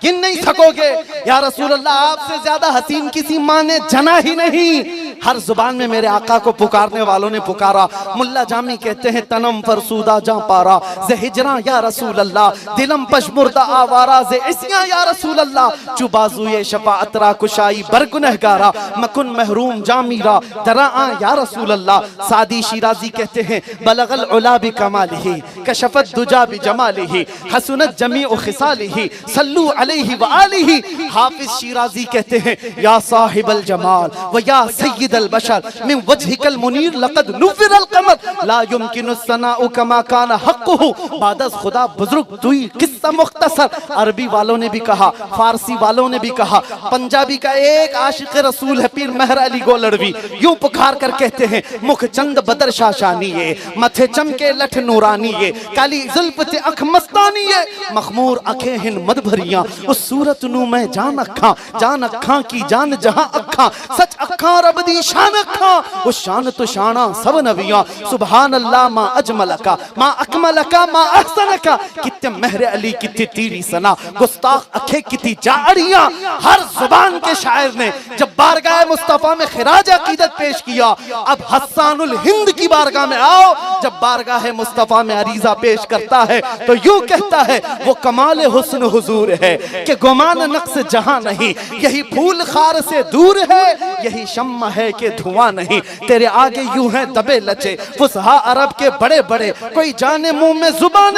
गिन नहीं सकोगे। या रसूल अल्लाह, आपसे ज्यादा हसीन किसी माँ ने जना ही नहीं। हर जुबान में मेरे आका को पुकारने वालों ने पुकारा। मुल्ला जामी कहते हैं, तनम फरसूदा जा पारा जे हिजरा या रसूल अल्लाह, दिलम पशमुर्दा आवारा जे इसिया या रसूल अल्लाह, चुबाजुए शफाअत रा कुशाई बरगुनहगारा मकुन महरूम जामीरा दरा या रसूल अल्लाह। सादी शिराजी कहते हैं, बलगल उला बि कमालिही कशफत दुजा बि जमालिही हसनत जमीउ खिसालिही सल्लू अलैहि व आलिही। हाफिज शिराजी कहते हैं, या साहिबल जमाल व या सय्यिदल बशर मिन वजहिकल मुनीर लक़द नुव्विरल क़मर ला युमकिनु सनाउ कमा काना हक़्क़ुहु बादस खुदा बुजुर्ग दुई किस्सा मुख्तसर। अरबी वालों ने भी कहा, फारसी वालों ने भी कहा, पंजाबी का एक आशिक रसूल है पीर मेहर अली गोलड़वी, यूं पुकार कर कहते हैं, मुख चंद बदर शाशानी ये मथे चमके लठ नूरानी ये काली जुल्फ ते अख मस्तानी ये मखमूर अखें हिन मद भरियां उस सूरत नू मैं जान अखा की जान जहां अखा सच अखा रब दी शान अखा उस शान तो शाना सब नबियां। सुभान अल्लाह मा अजमलका मा अकमलका मा अहसनका। कितने मेहर अली कितनी तीरी सना गुस्ताख अखे कितनी जाड़ियां। हर जुबान के शायर ने जब बारगाह मुस्तफा में खिराज अकीदत पेश किया, अब हस्सानुल हिंद की बारगाह में आओ, जब बारगाह मुस्तफा में अरीजा पेश करता है तो यूं कहता है, वो कमाल हुस्न हुजूर है कि गुमान नक्स जहां नहीं, यही फूल खार से दूर है, यही शम्मा है कि धुआं नहीं। तेरे आगे यूं है दबे लचे फुसहा अरब के बड़े बड़े, कोई जाने मुंह में जुबान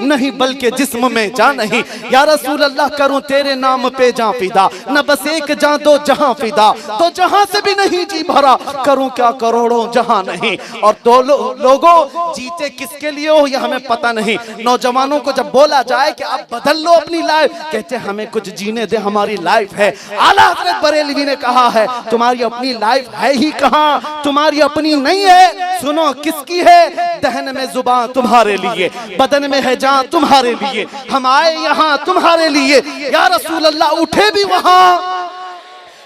नहीं बल्कि जिस्म में जा नहीं। या रसूल अल्लाह, करूं तेरे नाम पे जा फिदा, न बस एक जा दो जहां फिदा, तो जहां से भी नहीं जी भरा, करूं क्या करोड़ों जहां नहीं। और तो लोगों जीते किसके लिए हो यह हमें पता नहीं। नौजवानों को जब बोला जाए कि आप बदल लो अपनी लाइफ, कहते हमें कुछ जीने दे, हमारी लाइफ है। आला हज़रत बरेलवी ने कहा है, तुम्हारी अपनी लाइफ है ही कहां, तुम्हारी अपनी नहीं है। सुनो किसकी है, दहन में जुबान तुम्हारे लिए, बदन में है जान तुम्हारे लिए, हम आए यहाँ तुम्हारे लिए। या रसूल अल्लाह, उठे भी वहां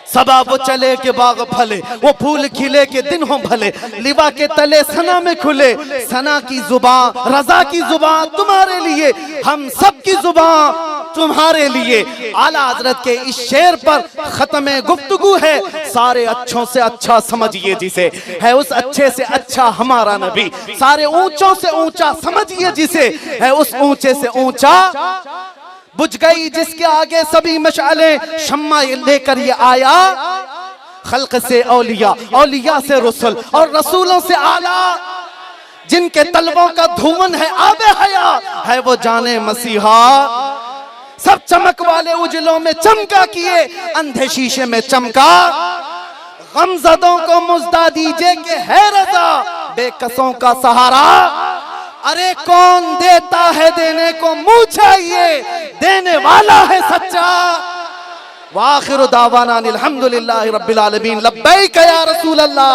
सबा वो चले के बाग फले, वो फूल खिले के दिन हो भले, लिवा के तले सना में खुले, सना की जुबान रजा की जुबान तुम्हारे लिए, हम सब की जुबान तुम्हारे लिए। आला हजरत के इस शेर पर खत्म गुफ्तगू है। सारे अच्छों से अच्छा समझिए जिसे, है उस अच्छे से अच्छा हमारा नबी। सारे ऊंचों से ऊंचा समझिए जिसे, है उस ऊंचे से ऊंचा। बुझ गई जिसके आगे सभी मशाले, शम्मा लेकर ये आया, खल्क से औलिया, औलिया से रसूल और रसूलों से आला, जिनके तलवों का धुवन है आबे हया, है वो जाने मसीहा। सब चमक वाले उजलों में चमका किए, अंधे शीशे में चमका। गमज़दों को मुज़्दा दीजिए कि है रज़ा, बेकसों का सहारा। अरे कौन देता है, देने को मुँह चाहिए, देने वाला है सच्चा। वाखिरु दावाना अनिल हम्दुलिल्लाहि रब्बिल आलमीन। लब्बैक या रसूल अल्लाह।